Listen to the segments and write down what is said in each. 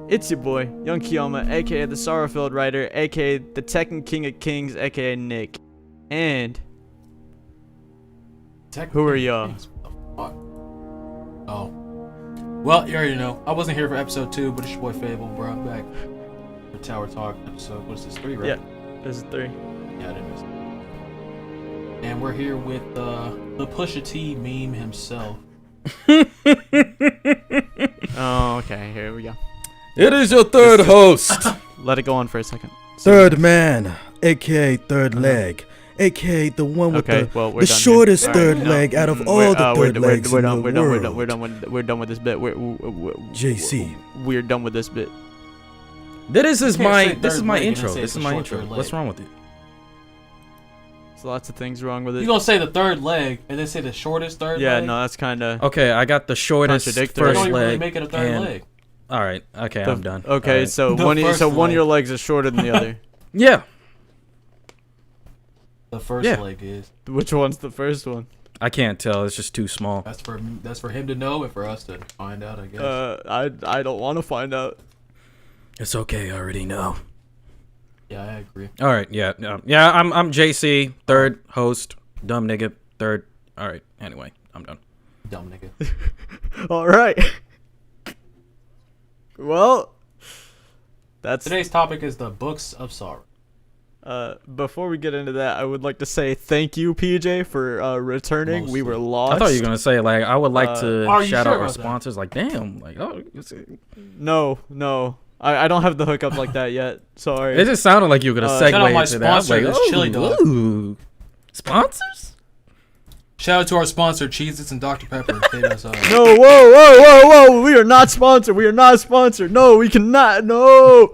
It's your boy, Young Kiyoma, aka the Sorrow-Filled Writer, aka the Tekken King of Kings, aka Nick. And who are y'all? Oh. Well, you already know. I wasn't here for episode 2, but it's your boy Fable, bro. I'm back for Tower Talk episode, what is this, 3, right? Yeah, this is 3. Yeah, I didn't miss it. And we're here with the Pusha T meme himself. Oh, okay, here we go. It is your third host. Let it go on for a second. Third man, aka third leg, aka the one with Okay, the, well, we're the done shortest here. third Alright, leg out of all we're- the third legs in the world. We're done with this bit. JC. We're done with this bit. This is You can't my say this is third my leg and intro. say This it's is a my short intro. third What's leg. wrong with it? There's lots of things wrong with it. You gonna say the third leg and then say the shortest third Yeah, leg? no, that's kind of... Okay, I got the shortest Contradictory. You first don't even really leg. make it a third and- leg. All right. Okay, I'm done. Okay, All right. so The one first of leg. your legs is shorter than the other. Yeah, The first Yeah. leg is. Which one's the first one? I can't tell. It's just too small. That's for him to know and for us to find out, I guess. I don't want to find out. It's okay. I already know. Yeah, I agree. All right. Yeah. I'm JC, third host, dumb nigga, third. All right. Anyway, I'm done. Dumb nigga. All right. Well, that's Today's topic is the Books of Sorrow. before we get into that, I would like to say thank you, PJ, for returning. We were lost. I thought you were gonna say like I would like to Are you shout sure out our about that? sponsors. Like damn, like No. I don't have the hookup like that yet. Sorry. it just sounded like you were gonna Shout segue out my into that. I was sponsor, like, this chili dog. ooh, sponsors? Shout out to our sponsor, Cheez-Its and Dr. Pepper. They us, No, whoa. We are not sponsored. No, we cannot. No.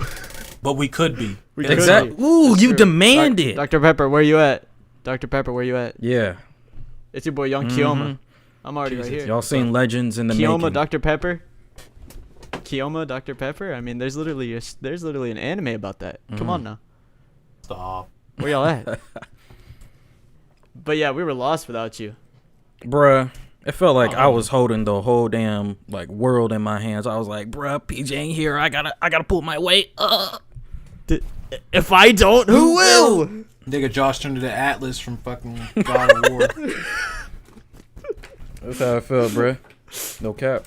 But we could be. We could Exactly. be. Ooh, That's you true. demanded. Dr. Pepper, where you at? Dr. Pepper, where you at? Yeah. It's your boy, Young Kiyoma. I'm already right here. Y'all seen Legends in the Kiyoma, making. Dr. Pepper. Kiyoma, Dr. Pepper. I mean, there's literally an anime about that. Come on now. Stop. Where y'all at? But yeah, we were lost without you. Bruh, it felt like I was holding the whole damn like world in my hands. I was like, bruh, PJ ain't here. I gotta pull my weight. If I don't, who will? Nigga Josh turned into Atlas from fucking God of War. That's how it felt, bruh. No cap.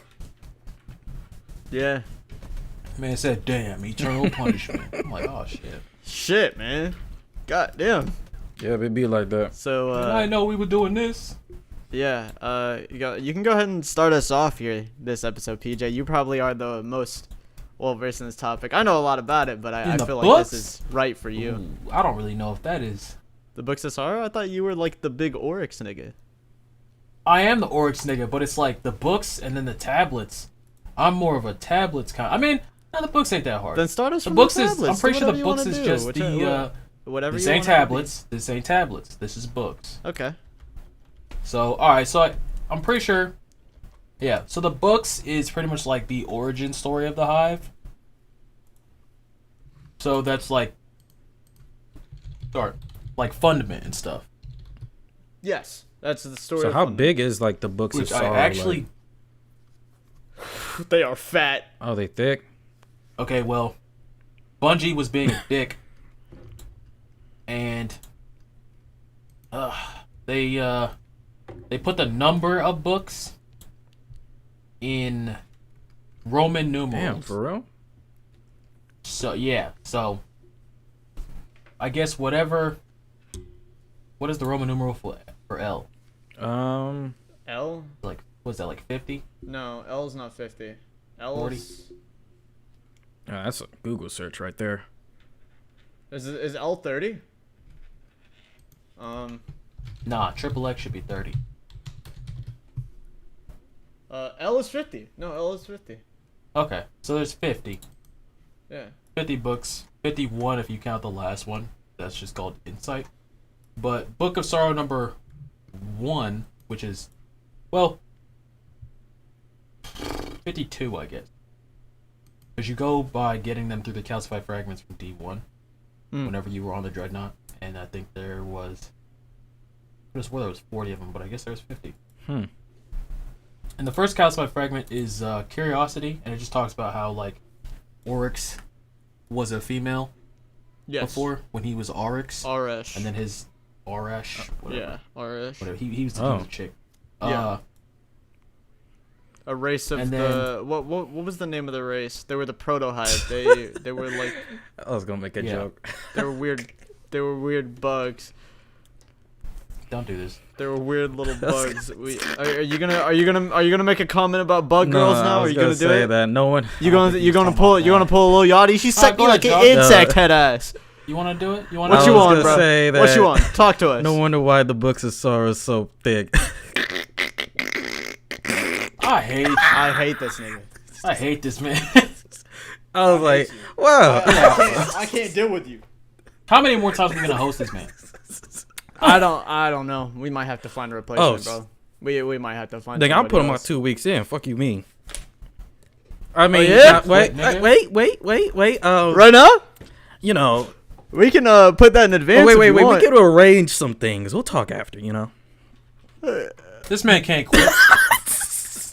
Yeah. Man said, damn, eternal punishment. I'm like, oh shit. Shit, man. God damn. Yeah, it be like that. So, I didn't know we were doing this. yeah, you can go ahead and start us off here this episode, PJ. You probably are the most well-versed in this topic. I know a lot about it, but I In the feel books? like this is right for you. Ooh, I don't really know if that is. The Books of Sorrow? I thought you were like the big Oryx nigga. I am the Oryx nigga, but it's like the books and then the tablets. I'm more of a tablets kind. I mean, no, the books ain't that hard. Then start us The from books the is. tablets. I'm pretty Do sure the whatever you books wanna is do. just Whatever This you ain't wanna tablets. This ain't tablets. This is books. be. Okay. So, alright, so I'm pretty sure. Yeah, so the books is pretty much like the origin story of the Hive. So that's like. Like Fundament and stuff. Yes, that's the story. So of how Fundaments. big is like the books Which of I sorrow? actually. They are fat. Oh, they thick. Okay, well. Bungie was being a dick. And. They put the number of books in Roman numerals. Damn, for real? So yeah, so I guess whatever. What is the Roman numeral for L? L? Like, what's that? Like 50? No, L's not 50. L 40? is That's a Google search right there. is L 30? Nah, triple X should be 30. L is 50. No, L is 50. Okay, so there's 50. Yeah. 50 books. 51 if you count the last one. That's just called Insight. But Book of Sorrow number 1, which is, well, 52, I guess. Because you go by getting them through the calcified fragments from D1 whenever you were on the Dreadnought. And I think there was, I swore there was 40 of them, but I guess there was 50. And the first calcified fragment is Curiosity, and it just talks about how, like, Oryx was a female Yes. before when he was Oryx. Oryx. And then his Oryx, whatever. Yeah, Oryx. Whatever. He was the chick. Yeah. A race of and the then- what was the name of the race? They were the protohive. They were like I was gonna make a joke. they were weird. They were weird bugs. Don't do this. They were weird little bugs. Are you gonna make a comment about bug girls now? Are you gonna do it? That no one. You gonna pull a little Yachty? She's sucking go like ahead, an Josh. insect head ass. You want to do it? You want What to you was want, gonna bro? say What you that- want? Talk to us. No wonder why the books of sorrow is so thick. I hate this nigga. I hate this man. I was like, wow. I can't deal with you. How many more times are we gonna host this man? I don't know. We might have to find a replacement, Oh, bro. We might have to find. Dang, I'll somebody put him on else. 2 weeks in. Fuck you mean? I mean, yeah? wait. Right now, You know, we can put that in advance. wait. if you We want. get to arrange some things. We'll talk after. You know. This man can't quit.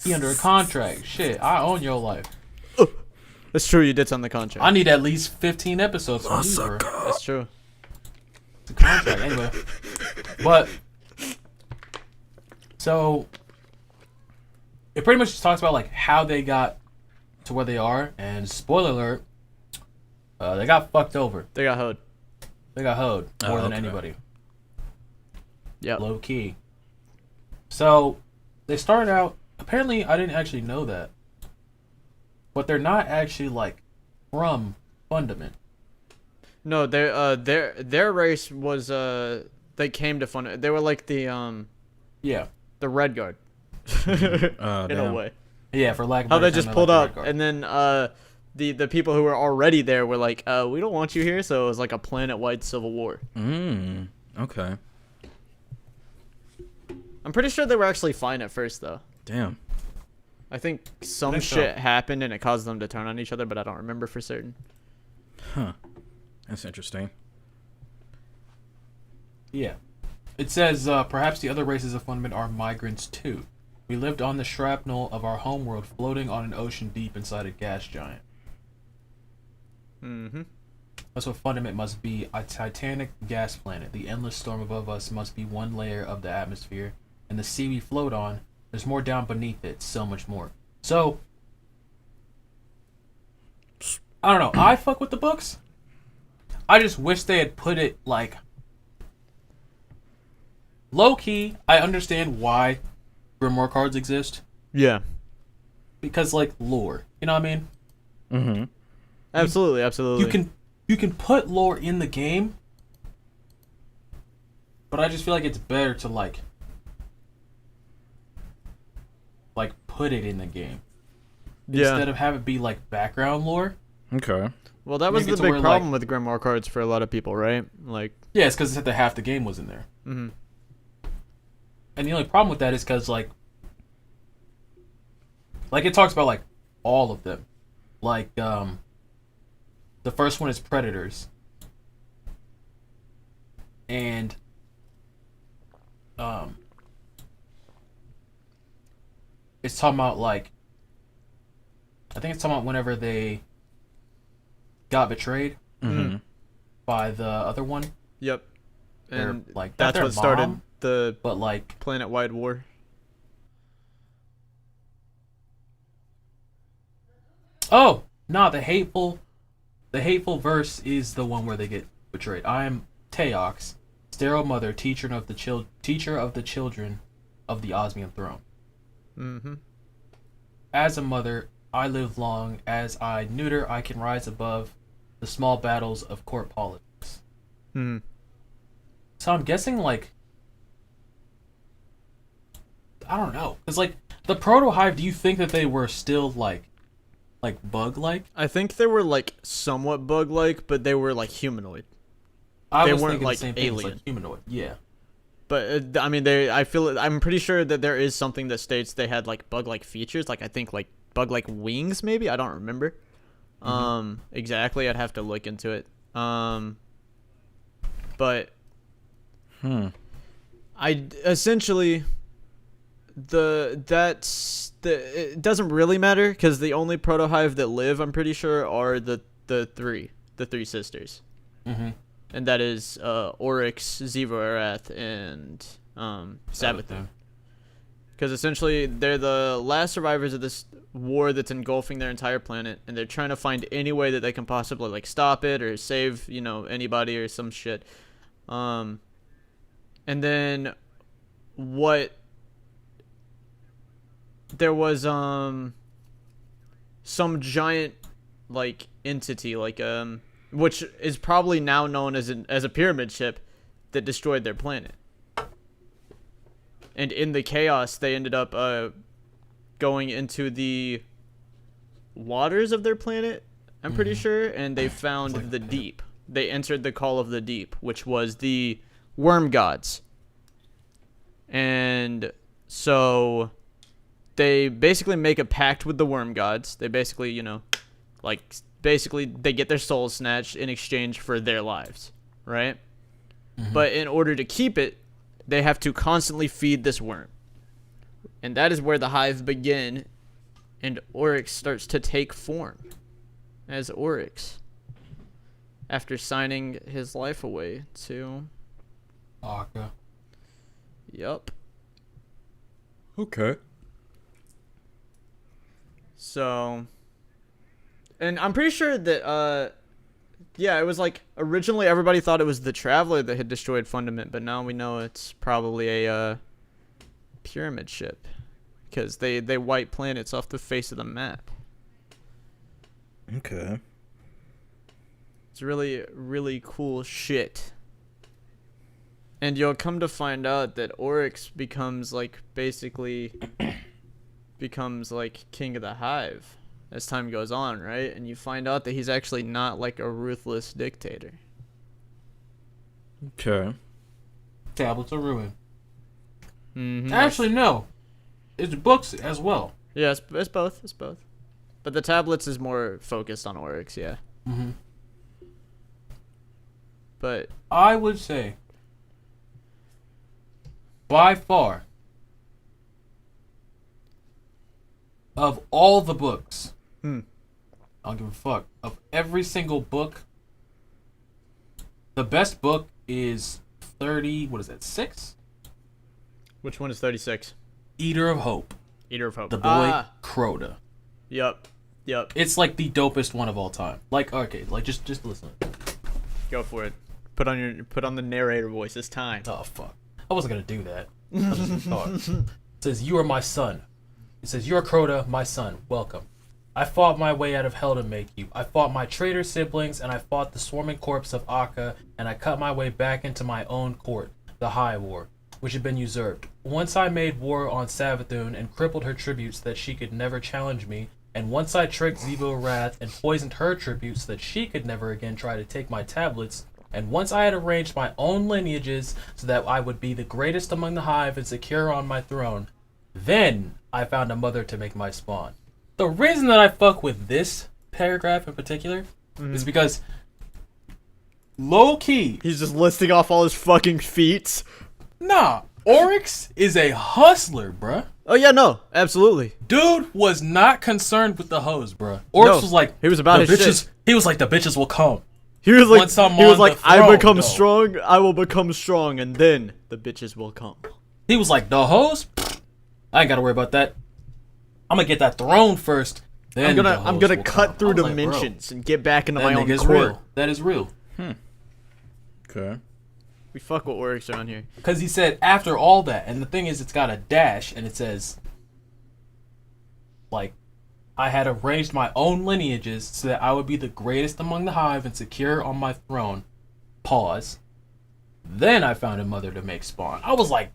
He under a contract. Shit, I own your life. That's true. You did sign the contract. I need at least 15 episodes from you, bro. That's true. It's a contract anyway. But so it pretty much just talks about like how they got to where they are, and spoiler alert, they got fucked over. They got hoed. They got hoed more than okay. anybody. Yep. Low key. So they started out. Apparently, I didn't actually know that, but they're not actually like from Fundament. No, their race was they came to fund. They were like the Yeah, Red Guard in a damn. way. yeah. For lack of How better they just term, pulled like the up, Red Guard. and then the people who were already there were like, we don't want you here. So it was like a planet-wide civil war. Okay. I'm pretty sure they were actually fine at first, though. Damn. I think some think so. shit happened and it caused them to turn on each other, but I don't remember for certain. Huh. That's interesting. Yeah. It says, perhaps the other races of Fundament are migrants too. We lived on the shrapnel of our homeworld, floating on an ocean deep inside a gas giant. Mm-hmm. That's what Fundament must be, a titanic gas planet. The endless storm above us must be one layer of the atmosphere, and the sea we float on, there's more down beneath it, so much more. So, I don't know, I fuck with the books. I just wish they had put it, like, low-key. I understand why Grimoire cards exist, Yeah. because, like, lore. You know what I mean? Mm-hmm. Absolutely. You can put lore in the game, but I just feel like it's better to like put it in the game instead of have it be like background lore. Okay. Well, that was Make it the to big where, problem with Grimoire cards for a lot of people, right? Like, Yeah, it's because half the game was in there, mm-hmm. and the only problem with that is because like it talks about like all of them, like the first one is Predators, and it's talking about like I think it's talking about whenever they got betrayed Mm-hmm. by the other one. Yep. They're, And like, not that's their what started mom, the But like planet-wide war. oh no, the hateful verse is the one where they get betrayed. I am Teox, sterile mother, teacher of the children of the Osmian throne. Mm-hmm. As a mother, I live long. As I neuter, I can rise above the small battles of court politics. Mm-hmm. So I'm guessing, like, I don't know. Because, like, the Proto-Hive, do you think that they were still, like bug-like? I think they were like somewhat bug-like, but they were like humanoid. I They was weren't, thinking like, the same thing, alien. like humanoid. Yeah. But I mean, I'm pretty sure that there is something that states they had like bug-like features. Like I think like bug-like wings, maybe. I don't remember. Exactly. I'd have to look into it. But I essentially it doesn't really matter because the only proto hive that live, I'm pretty sure, are the three sisters, and that is Oryx, Arath, and Savathun. Because essentially they're the last survivors of this war that's engulfing their entire planet, and they're trying to find any way that they can possibly like stop it or save anybody or some shit. And then there was some giant like entity like which is probably now known as a pyramid ship that destroyed their planet. And in the chaos, they ended up going into the waters of their planet, I'm pretty sure, and they found the deep. They entered the call of the deep, which was the worm gods. And so they basically make a pact with the worm gods. They basically, they get their souls snatched in exchange for their lives, right? But in order to keep it, they have to constantly feed this worm. And that is where the hive begin, and Oryx starts to take form as Oryx after signing his life away to Akka. Yup. Okay. So, and I'm pretty sure that yeah, it was like originally everybody thought it was the Traveler that had destroyed Fundament, but now we know it's probably a pyramid ship because they wipe planets off the face of the map. Okay. It's really, really cool shit. And you'll come to find out that Oryx becomes like king of the hive as time goes on, right? And you find out that he's actually not like a ruthless dictator. Okay. Tablets of Ruin. Actually, no. It's books as well. Yeah, it's both. It's both. But the tablets is more focused on Oryx, yeah. But I would say, by far, of all the books, I don't give a fuck. Of every single book, the best book is 30, what is that, 6? which one is 36? Eater of Hope. Eater of Hope. The boy Crota. Yep. It's like the dopest one of all time. Like, okay, like just listen. Go for it. Put on the narrator voice. It's time. Oh, fuck. I wasn't gonna do that. I was just thought. It says, "You are my son." It says, "You are Crota, my son. Welcome. I fought my way out of hell to make you. I fought my traitor siblings, and I fought the swarming corpse of Akka, and I cut my way back into my own court, the High War, which had been usurped. Once I made war on Savathun and crippled her tributes so that she could never challenge me, and once I tricked Arath and poisoned her tributes so that she could never again try to take my tablets, and once I had arranged my own lineages so that I would be the greatest among the hive and secure on my throne, then I found a mother to make my spawn." The reason that I fuck with this paragraph in particular is because low key, He's just listing off all his fucking feats. nah, Oryx is a hustler, bruh. Oh yeah, no, absolutely. Dude was not concerned with the hoes, bruh. Oryx No, was like, he was about the his bitches. shit. He was like, the bitches will come. He was Once I'm on the I throne, become though. strong, I will become strong, and then the bitches will come. He was like, the hoes? I ain't gotta worry about that. I'm gonna get that throne first. Then I'm gonna will cut come. through I was like, bro, dimensions and get back into that my own nigga's court. real. That is real. Okay. We fuck with Oryx around here. Because he said after all that, and the thing is, it's got a dash, and it says, like, I had arranged my own lineages so that I would be the greatest among the hive and secure on my throne. Pause. Then I found a mother to make spawn. I was like,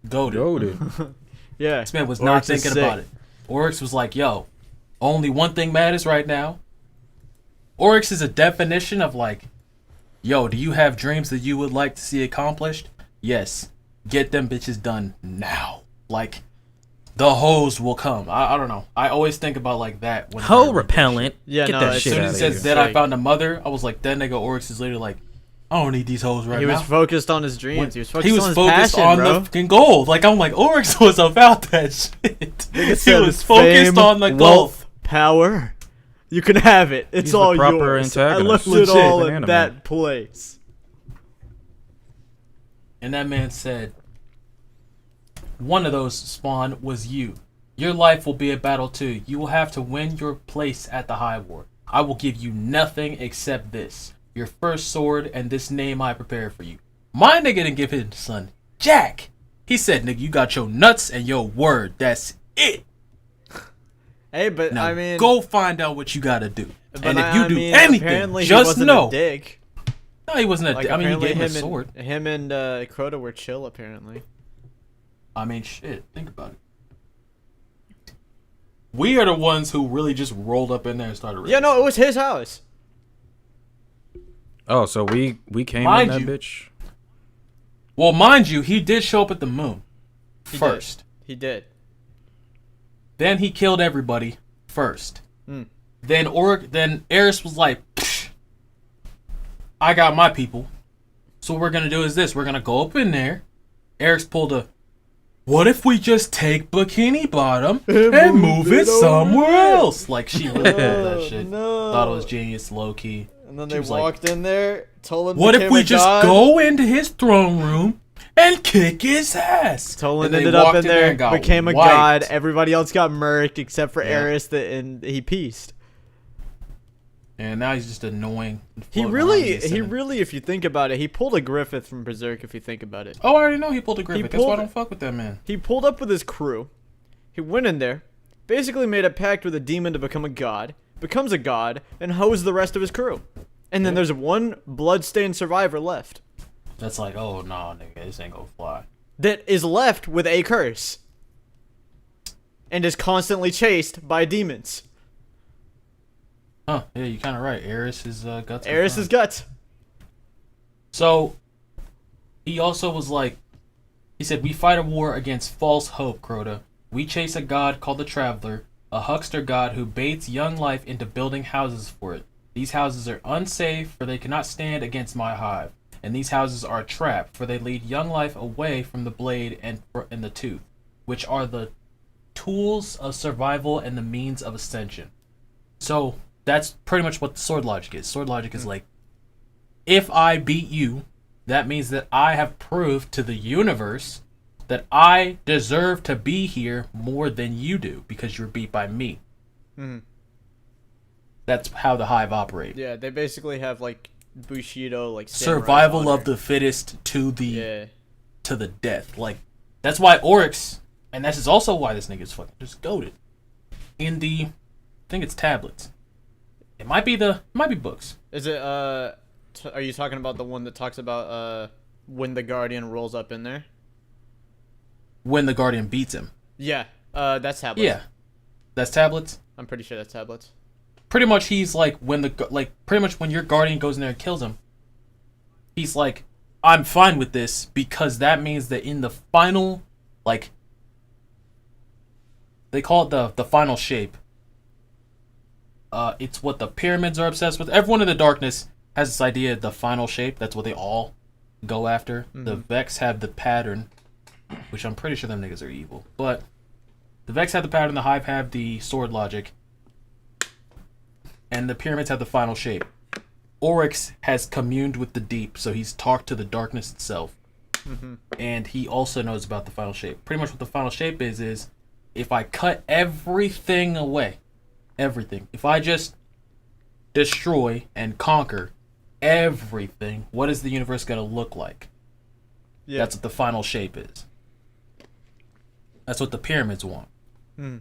goated. Yeah. This man was Oryx not is thinking about sick. it. Oryx was like, yo, only one thing matters right now. Oryx is a definition of like, yo, do you have dreams that you would like to see accomplished? Yes. Get them bitches done now. Like, the hoes will come. I don't know. I always think about like that. Hoe repellent. Yeah, Get no, that as shit As soon out as of it here. says that I found a mother, I was like, that nigga Oryx is literally like, I don't need these hoes right He now. was focused on his dreams. He was focused on his focused passion, on bro. the fucking gold. Like, I'm like, Oryx was about that shit. He was focused Fame, on the gold. wealth, power. You can have it. It's He's the all proper yours. I antagonist. left it Legit. all in Anime. that place. And that man said, one of those, Spawn, was you. Your life will be a battle too. You will have to win your place at the High War. I will give you nothing except this. Your first sword and this name I prepared for you. My nigga didn't give his son Jack. He said, nigga, you got your nuts and your word. That's it. Hey, but Now I mean, go find out what you gotta do. but And if I you do mean, anything, apparently he just wasn't know. a dick. No, he wasn't a Like, dick. I mean, he apparently gave him a him sword. and him and Crota were chill. Apparently. I mean, shit. Think about it. We are the ones who really just rolled up in there and started. Yeah, no, it was his house. Oh, so we came Mind in that you- bitch. Well, mind you, he did show up at the moon He first. He did. Then he killed everybody first. Mm. Then Eris was like, "Psh, I got my people. So what we're gonna do is this: we're gonna go up in there." Eris pulled a, "What if we just take Bikini Bottom and move it somewhere else?" Like she really did that shit. No. Thought it was genius, low key. And then She they was like, walked in there, told him. What if became we a just god. go into his throne room and kick his ass? Tolan And they ended up walked in there, and got became a wiped. god. Everybody else got murked except for Yeah. Eris, and he pieced. And now he's just annoying. He floating around really, and he sitting- really, if you think about it, he pulled a Griffith from Berserk. If you think about it, Oh, I already know he pulled a Griffith. That's why I pulled- don't fuck with that man. he pulled up with his crew. He went in there, basically made a pact with a demon to become a god, becomes a god, and hosed the rest of his crew. And then there's one bloodstained survivor left That's like, oh no, nigga, this ain't gonna fly. that is left with a curse and is constantly chased by demons. Huh? Yeah, you're kind of right. Eris is guts. Eris is guts. So he also was like, he said, "We fight a war against false hope, Crota. We chase a god called the Traveler, a huckster god who baits young life into building houses for it. These houses are unsafe, for they cannot stand against my hive. And these houses are a trap, for they lead young life away from the blade and the tooth, which are the tools of survival and the means of ascension." So that's pretty much what the sword logic is. Sword logic is like, if I beat you, that means that I have proved to the universe that I deserve to be here more than you do because you're beat by me. Mhm. That's how the hive operate. Yeah, they basically have like Bushido, like Survival samurai of the fittest to the honor. to the death. Like that's why Oryx, and this is also why this nigga's fucking just goated. In the, I think it's tablets. It might be books. Yeah. Is it are you talking about the one that talks about when the Guardian rolls up in there? When the Guardian beats him. Yeah. That's tablets. Yeah, that's tablets. I'm pretty sure that's tablets. Pretty much he's like pretty much when your Guardian goes in there and kills him, he's like, I'm fine with this because that means that in the final, like, they call it the final shape. It's what the pyramids are obsessed with. Everyone in the darkness has this idea of the final shape. That's what they all go after. Mm-hmm. The Vex have the pattern, which I'm pretty sure them niggas are evil. But the Vex have the pattern, the Hive have the sword logic, and the pyramids have the final shape. Oryx has communed with the deep, so he's talked to the darkness itself. Mm-hmm. And he also knows about the final shape. Pretty much what the final shape is if I cut everything away, everything, if I just destroy and conquer everything, what is the universe going to look like? Yeah. That's what the final shape is. That's what the pyramids want. Mm.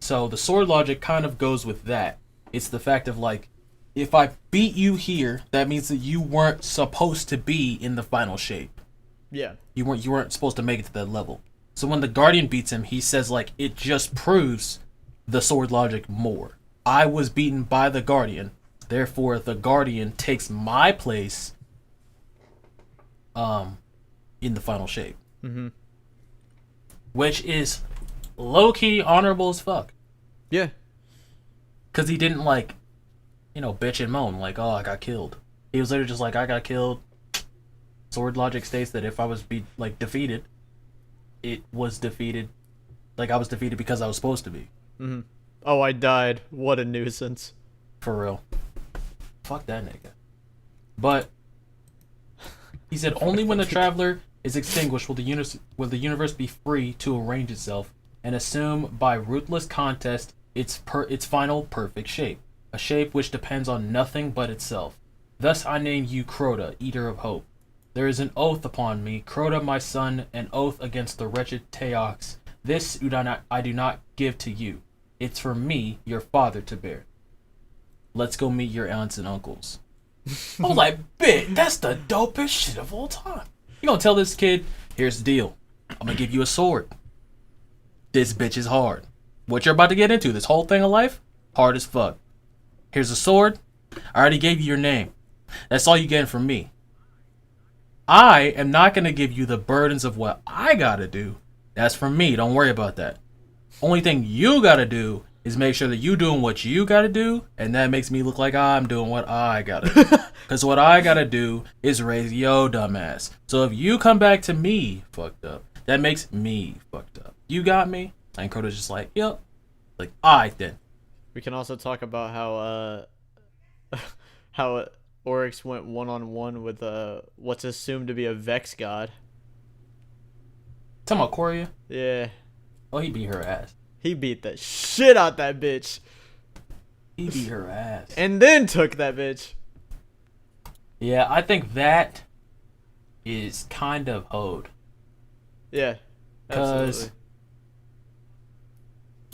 So the sword logic kind of goes with that. It's the fact of like, if I beat you here, that means that you weren't supposed to be in the final shape. Yeah. You weren't supposed to make it to that level. So when the Guardian beats him, he says like, it just proves the sword logic more. I was beaten by the Guardian, therefore the Guardian takes my place in the final shape. Mm-hmm. Which is low-key honorable as fuck. Yeah. Because he didn't like, bitch and moan like, oh, I got killed. He was literally just like, I got killed. Sword logic states that if I was defeated, it was defeated. Like I was defeated because I was supposed to be. Mm-hmm. Oh, I died. What a nuisance. For real. Fuck that nigga. But he said only when the traveler is extinguished will the universe be free to arrange itself and assume by ruthless contest its final perfect shape, a shape which depends on nothing but itself. Thus I name you Crota, Eater of Hope. There is an oath upon me, Crota my son, an oath against the wretched Teox. This I do not give to you. It's for me, your father, to bear. Let's go meet your aunts and uncles. I was like, bitch, that's the dopest shit of all time. You gonna tell this kid, here's the deal. I'm gonna give you a sword. This bitch is hard. What you're about to get into, this whole thing of life, hard as fuck. Here's a sword. I already gave you your name. That's all you getting from me. I am not gonna give you the burdens of what I gotta do. That's from me. Don't worry about that. Only thing you gotta do is make sure that you doing what you gotta do, and that makes me look like I'm doing what I gotta do. Because what I gotta do is raise yo dumbass. So if you come back to me fucked up, that makes me fucked up. You got me? And Crota's just like, yep. Like, alright then. We can also talk about how Oryx went one-on-one with what's assumed to be a Vex god. Talking about Coria? Yeah. Oh, he beat her ass. He beat the shit out that bitch. He beat her ass. And then took that bitch. Yeah, I think that is kind of hoed. Yeah. Absolutely.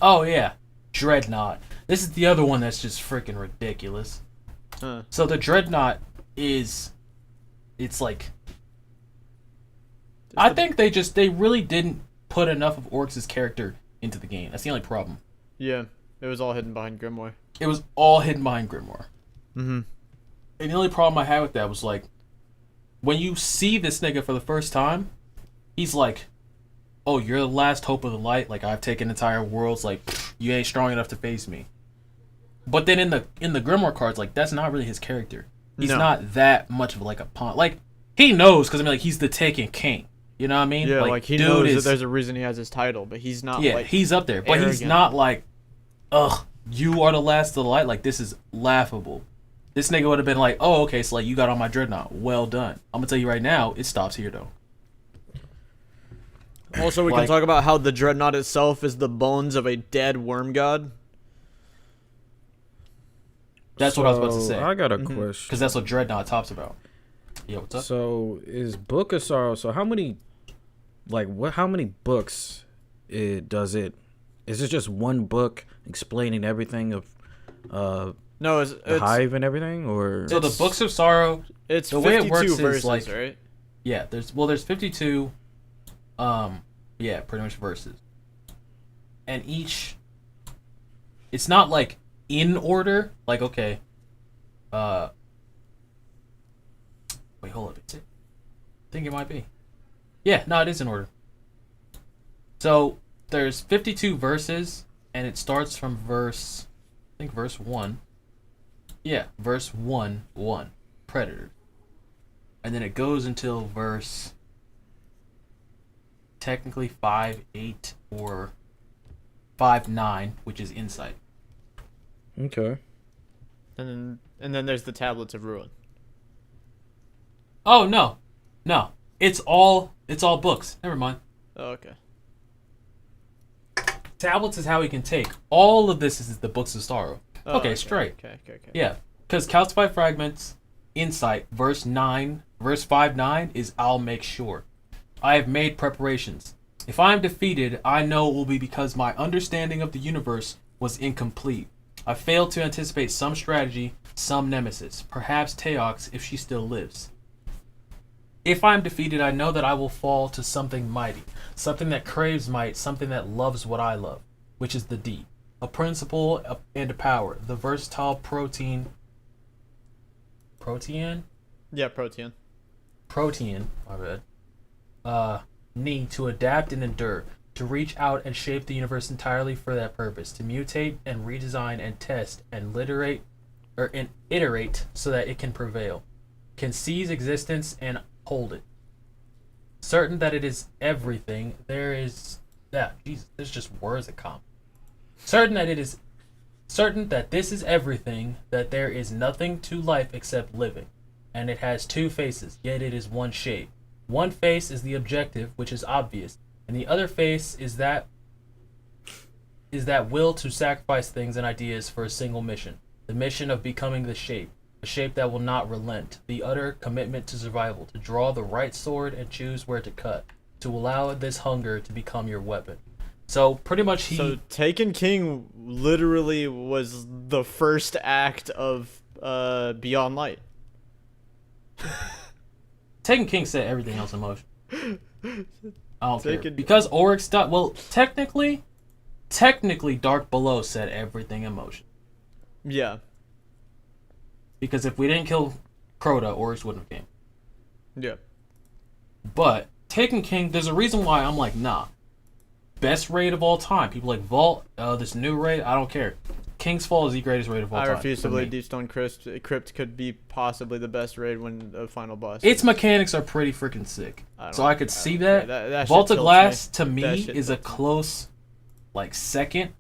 Oh, yeah. Dreadnought. This is the other one that's just freaking ridiculous. Huh. So the Dreadnought is... It's like... I think they really didn't put enough of Oryx's character into the game. That's the only problem. Yeah. It was all hidden behind Grimoire. It was all hidden behind Grimoire. Mm-hmm. And the only problem I had with that was like... When you see this nigga for the first time, he's like... Oh, you're the last hope of the light. Like, I've taken entire worlds. Like, you ain't strong enough to face me. But then in the Grimoire cards, like, that's not really his character. He's not that much of like a pawn. Like, he knows because I mean, like, he's the Taken King. You know what I mean? Yeah, like he knows that there's a reason he has his title, but he's not. Yeah, like, he's up there, but arrogant. he's not like, ugh, you are the last of the light. Like, this is laughable. This nigga would have been like, oh, okay, so like you got on my Dreadnought. Well done. I'm gonna tell you right now, it stops here though. Also, we can talk about how the Dreadnought itself is the bones of a dead worm god. That's what I was about to say. I got a question. Because that's what Dreadnought talks about. Yeah, what's up? So, is Book of Sorrow, so how many, how many books does it, is it just one book explaining everything of No, it's Hive and everything, or? So the Books of Sorrow, it's the 52 way it works verses, is like, right? Yeah, there's 52, yeah, pretty much verses. And each, it's not like in order, like, okay, wait, hold up, is it? I think it might be. Yeah, no, it is in order. So, there's 52 verses, and it starts from verse 1. Yeah, verse 1, Predator. And then it goes until verse, technically 5, 8, or 5, 9, which is Insight. Okay. And then there's the Tablets of Ruin. Oh, no. It's all books. Never mind. Oh, okay. Tablets is how we can take. All of this is the Books of Sorrow. Oh, okay, straight. Okay. Yeah, because Calcified Fragments, Insight, verse 5, 9 is I'll make sure. I have made preparations. If I am defeated, I know it will be because my understanding of the universe was incomplete. I failed to anticipate some strategy, some nemesis, perhaps Teox if she still lives. If I am defeated, I know that I will fall to something mighty, something that craves might, something that loves what I love, which is the deep. A principle and a power, the versatile protean? Yeah, Protean. My bad. Need to adapt and endure, to reach out and shape the universe entirely for that purpose, to mutate and redesign and test and literate and iterate so that it can prevail, can seize existence and hold it. Certain that it is everything, there is Jesus, there's just words that come. Certain that this is everything, that there is nothing to life except living, and it has two faces, yet it is one shape. One face is the objective, which is obvious, and the other face is that will to sacrifice things and ideas for a single mission. The mission of becoming the shape, a shape that will not relent, the utter commitment to survival, to draw the right sword and choose where to cut, to allow this hunger to become your weapon. So pretty much So Taken King literally was the first act of Beyond Light. Taken King set everything else in motion. I don't care. Taken- Because Oryx technically Dark Below set everything in motion. Yeah. Because if we didn't kill Crota, Oryx wouldn't have came. Yeah. But Taken King, there's a reason why I'm like, nah. Best raid of all time. People like Vault, this new raid, I don't care. King's Fall is the greatest raid of all I time. refuse to for me. believe Deepstone Crypt could be possibly the best raid when the final boss. Its mechanics are pretty freaking sick. So I could see care. that. That Vault shit of tilts Glass, me. to me, That shit is a tilts me. close, like, second.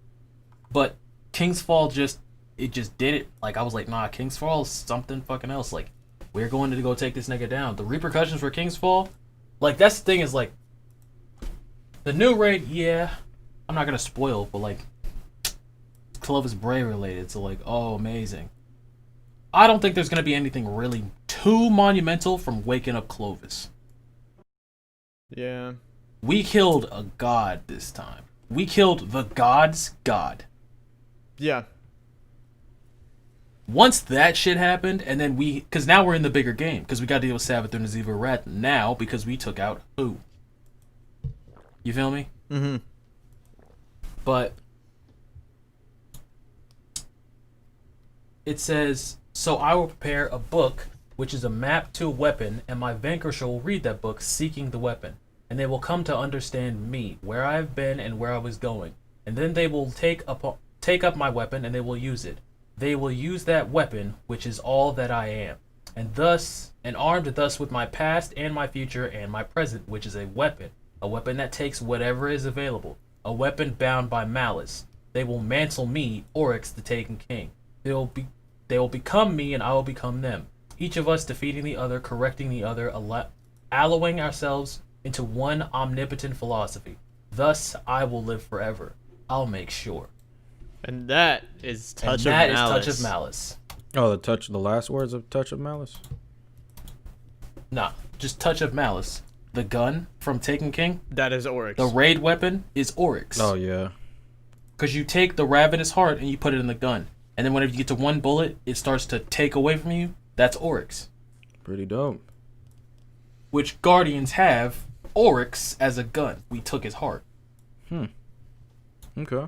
But King's Fall just did it. Like, I was like, nah, King's Fall is something fucking else. Like, we're going to go take this nigga down. The repercussions for King's Fall, like, that's the thing is, like, the new raid, yeah, I'm not going to spoil, but, like, Clovis Bray related, so, like, oh, amazing. I don't think there's going to be anything really too monumental from waking up Clovis. Yeah. We killed a god this time. We killed the god's god. Yeah. Once that shit happened, and then because now we're in the bigger game, because we got to deal with Savathun and Ziva Rat now, because we took out who? You feel me? Mm-hmm. But it says, so I will prepare a book, which is a map to a weapon, and my vanquisher will read that book, seeking the weapon. And they will come to understand me, where I have been and where I was going. And then they will take up my weapon, and they will use it. They will use that weapon, which is all that I am. And armed thus with my past and my future and my present, which is a weapon that takes whatever is available, a weapon bound by malice. They will mantle me, Oryx, the Taken King. They will become me, and I will become them. Each of us defeating the other, correcting the other, alloying ourselves into one omnipotent philosophy. Thus, I will live forever. I'll make sure. And that is Touch of That is Malice. Touch of Malice. Oh, the last words of Touch of Malice? Nah, just Touch of Malice. The gun from Taken King, That is Oryx. the raid weapon is Oryx. Oh, yeah. Because you take the Ravenous Heart and you put it in the gun. And then whenever you get to one bullet, it starts to take away from you. That's Oryx. Pretty dope. Which Guardians have Oryx as a gun. We took his heart. Okay.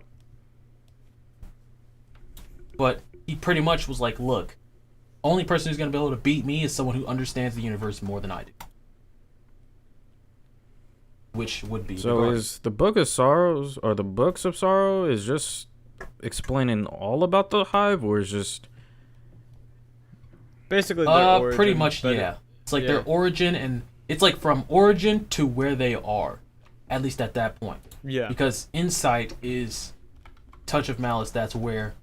But he pretty much was like, look, only person who's going to be able to beat me is someone who understands the universe more than I do. Which would be So is the Book of Sorrows, or the Books of Sorrow, is just explaining all about the Hive, or is just... Basically, their origin, pretty much, but yeah. It's like yeah. their origin, and it's like from origin to where they are, at least at that point. Yeah. Because Insight is Touch of Malice. That's where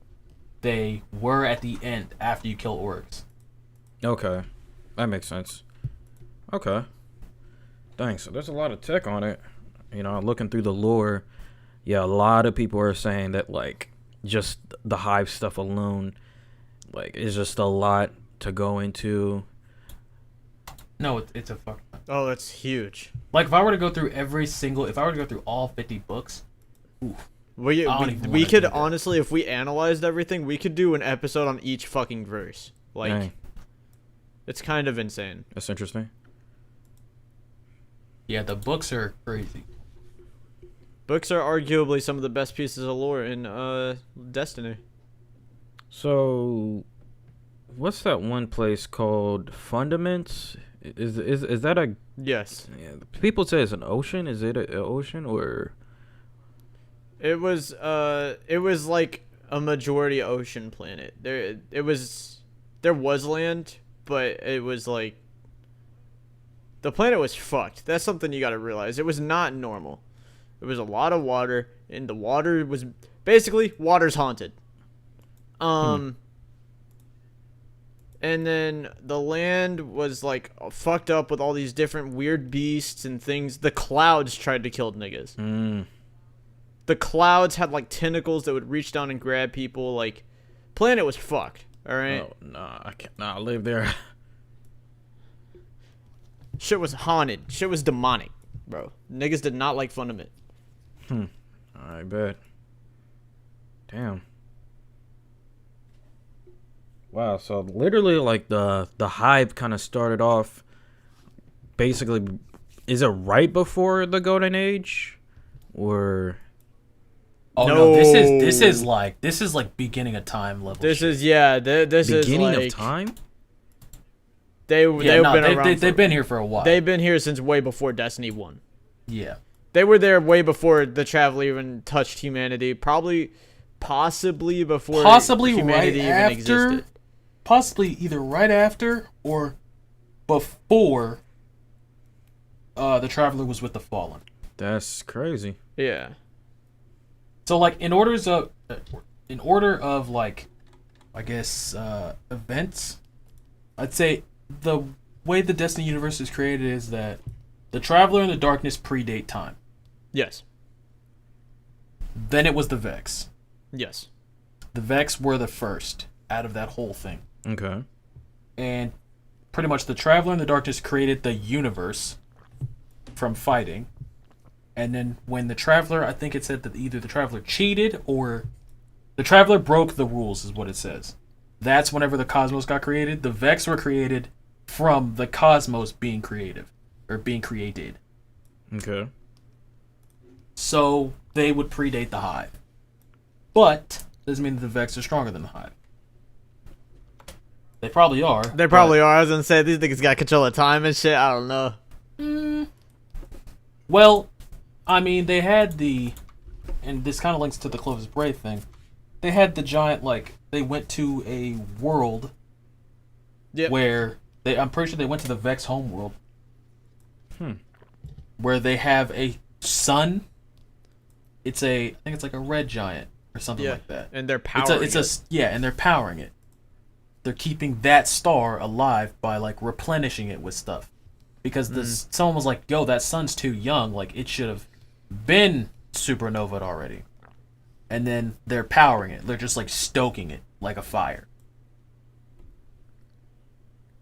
they were at the end after you kill Oryx. Okay. That makes sense. Okay. Thanks. So there's a lot of tech on it. You know, looking through the lore, yeah, a lot of people are saying that, like, just the Hive stuff alone, like, is just a lot to go into. No, it's a fuck. Oh, that's huge. Like, if I were to go through if I were to go through all 50 books, oof. We I don't even we wanna could do that. honestly, if we analyzed everything, we could do an episode on each fucking verse. Like, Dang, it's kind of insane. that's interesting. Yeah, the books are crazy. Books are arguably some of the best pieces of lore in Destiny. So, what's that one place called? Fundaments? Is that a... Yes. Yeah, people say it's an ocean. Is it an ocean, or... It was like a majority ocean planet. There was land, but it was like the planet was fucked. That's something you got to realize. It was not normal. It was a lot of water, and the water was basically water's haunted. And then the land was like fucked up with all these different weird beasts and things. The clouds tried to kill niggas. The clouds had like tentacles that would reach down and grab people. Like, planet was fucked. All right. Oh nah, I can't not live there. Shit was haunted. Shit was demonic, bro. Niggas did not like Fundament. I bet. Damn. Wow, so literally like the hype kind of started off basically, is it right before the golden age or Oh no, this is like beginning of time level. This shit. is this is beginning like, of time? They've been around. They've been here for a while. They've been here since way before Destiny 1. Yeah. They were there way before the Traveler even touched humanity. Possibly before humanity right even after, existed. Possibly either right after or before the Traveler was with the Fallen. That's crazy. Yeah. So like in order of like, I guess events, I'd say the way the Destiny universe is created is that the Traveler and the Darkness predate time. Yes. Then it was the Vex. Yes. The Vex were the first out of that whole thing. Okay. And pretty much the Traveler and the Darkness created the universe from fighting. And then when the Traveler, I think it said that either the Traveler cheated or the Traveler broke the rules is what it says. That's whenever the Cosmos got created. The Vex were created from the Cosmos being created. Okay. So they would predate the Hive. But doesn't mean that the Vex are stronger than the Hive. They probably are. They probably are. I was gonna say these niggas got control of time and shit. I don't know. Well, I mean, they had and this kind of links to the Clovis Bray thing. They had the giant, like, they went to a world where I'm pretty sure they went to the Vex homeworld. Where they have a sun. I think it's like a red giant or something like that. And they're powering it. And they're powering it. They're keeping that star alive by like replenishing it with stuff. Because someone was like, yo, that sun's too young, like it should have been supernovaed already. And then they're powering it. They're just like stoking it like a fire.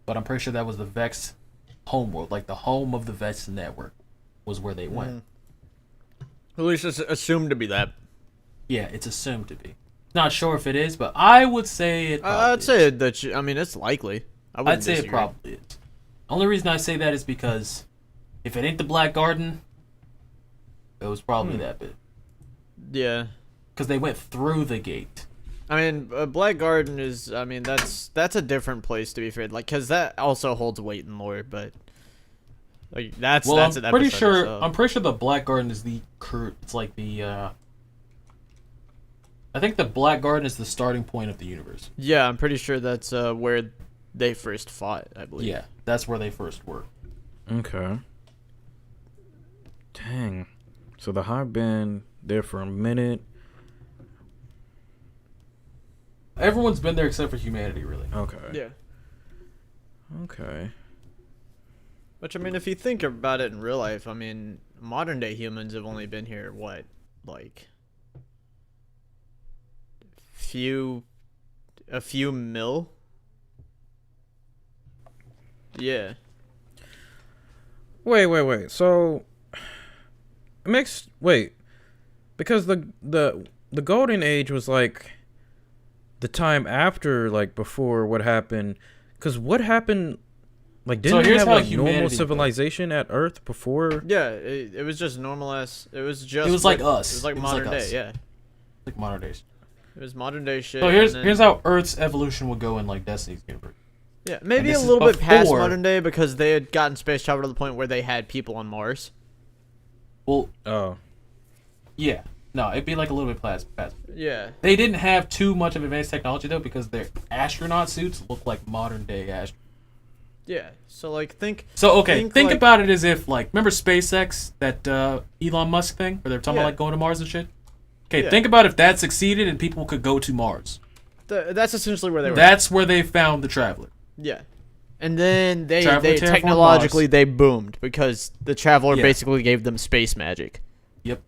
But I'm pretty sure that was the Vex homeworld, like the home of the Vex network was where they went. At least it's assumed to be that. Yeah, it's assumed to be. Not sure if it is, but I would say it probably I'd say that, I mean, it's likely. I'd say it probably is. Only reason I say that is because if it ain't the Black Garden, it was probably that bit. Yeah. Because they went through the gate. I mean, Black Garden is, I mean, that's a different place to be fair. Like, because that also holds weight in lore, but like that's an episode. I'm pretty sure the Black Garden is it's like the I think the Black Garden is the starting point of the universe. Yeah, I'm pretty sure that's where they first fought, I believe. Yeah, that's where they first were. Okay. Dang. So the Hive been there for a minute. Everyone's been there except for humanity, really. Okay. Yeah. Okay. Which, I mean, if you think about it in real life, I mean, modern day humans have only been here, what, like a few mil? Yeah. Wait. So because the golden age was like the time after, like before what happened, because what happened, like didn't we have like normal civilization at Earth before? Yeah, it was just normal as it was like us. It was like modern day, yeah. Like modern days. It was modern day shit. So here's how Earth's evolution would go in like Destiny's universe. Yeah, maybe a little bit past modern day because they had gotten space travel to the point where they had people on Mars. Well, oh, yeah, No, it'd be like a little bit past. Yeah. They didn't have too much of advanced technology though, because their astronaut suits look like modern day astronauts. Yeah. So like think. So okay, think like, about it as if like remember SpaceX, that Elon Musk thing where they're talking Yeah. about like going to Mars and shit. Okay, Yeah. think about if that succeeded and people could go to Mars. That's essentially where they were. That's where they found the Traveler. Yeah. And then Traveler they terraformed technologically Mars. they boomed because the Traveler Yeah. basically gave them space magic. Yep.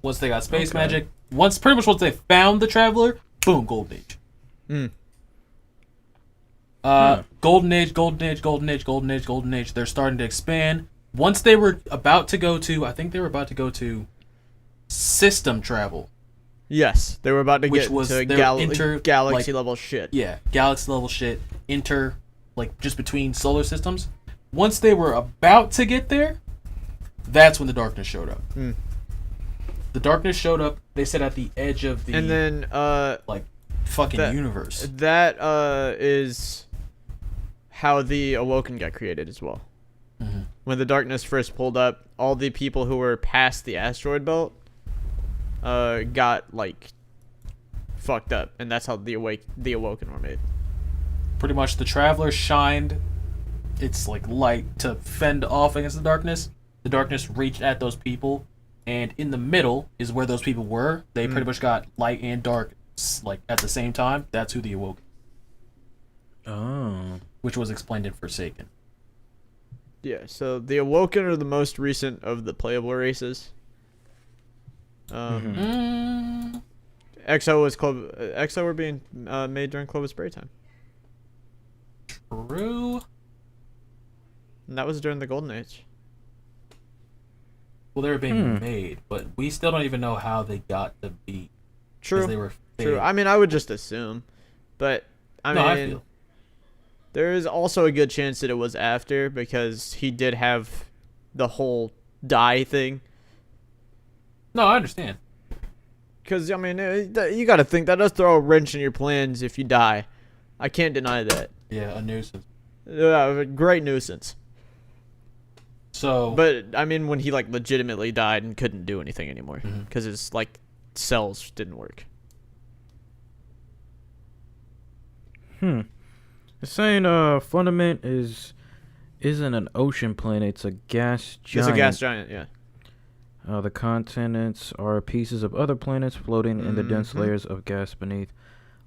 Once they got space Okay. magic, once they found the Traveler, boom, Golden Age. Hmm. Golden Age, Golden Age, Golden Age, Golden Age, Golden Age. They're starting to expand. Once they were about to go to, I think they were about to go to system travel. Yes, they were about to Which get was to their galaxy like- level shit. Yeah, galaxy level shit. Like just between solar systems. Once they were about to get there, that's when the darkness showed up. Hmm. The darkness showed up. They said at the edge of the And then like fucking that- universe. that is how the Awoken got created as well. Mm-hmm. When the darkness first pulled up, all the people who were past the asteroid belt got like fucked up, and that's how the Awoken were made. Pretty much, the Traveler shined its like light to fend off against the darkness. The darkness reached at those people, and in the middle is where those people were. They pretty much got light and dark like at the same time. That's who the Awoken, Oh. which was explained in Forsaken. Yeah, so the Awoken are the most recent of the playable races. EXO were being made during Clovis Spray time, True. and that was during the Golden Age. Well, they were being made, but we still don't even know how they got to be. 'Cause True. They were True. fake. I mean, I would just assume, but I mean, there is also a good chance that it was after, because he did have the whole die thing. No, I understand. Because I mean, you got to think that does throw a wrench in your plans if you die. I can't deny that. Yeah, a nuisance. Great nuisance. So, But I mean, when he like legitimately died and couldn't do anything anymore Mhm. because his like cells didn't work. It's saying Fundament isn't an ocean planet, it's a gas giant. It's a gas giant, yeah. The continents are pieces of other planets floating in the dense Mhm. layers of gas beneath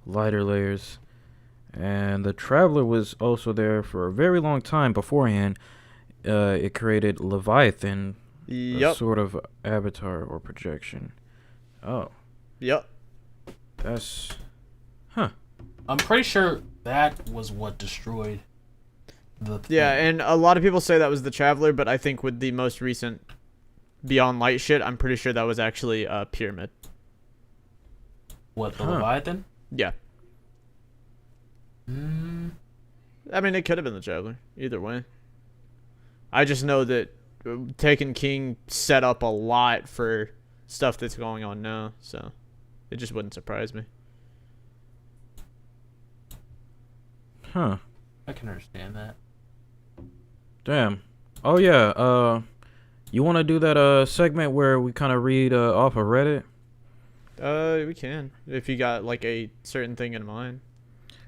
lighter layers. And the Traveler was also there for a very long time beforehand. It created Leviathan, a Yep. sort of avatar or projection. Oh, Yep. that's... I'm pretty sure that was what destroyed the Yeah, thing. and a lot of people say that was the Traveler, but I think with the most recent Beyond Light shit, I'm pretty sure that was actually Pyramid. What, the Huh. Leviathan? Yeah. Mm, I mean, it could have been the Traveler. Either way. I just know that Taken King set up a lot for stuff that's going on now, so it just wouldn't surprise me. Huh. I can understand that. Damn. Oh, yeah. You want to do that segment where we kind of read off of Reddit? We can. If you got like a certain thing in mind.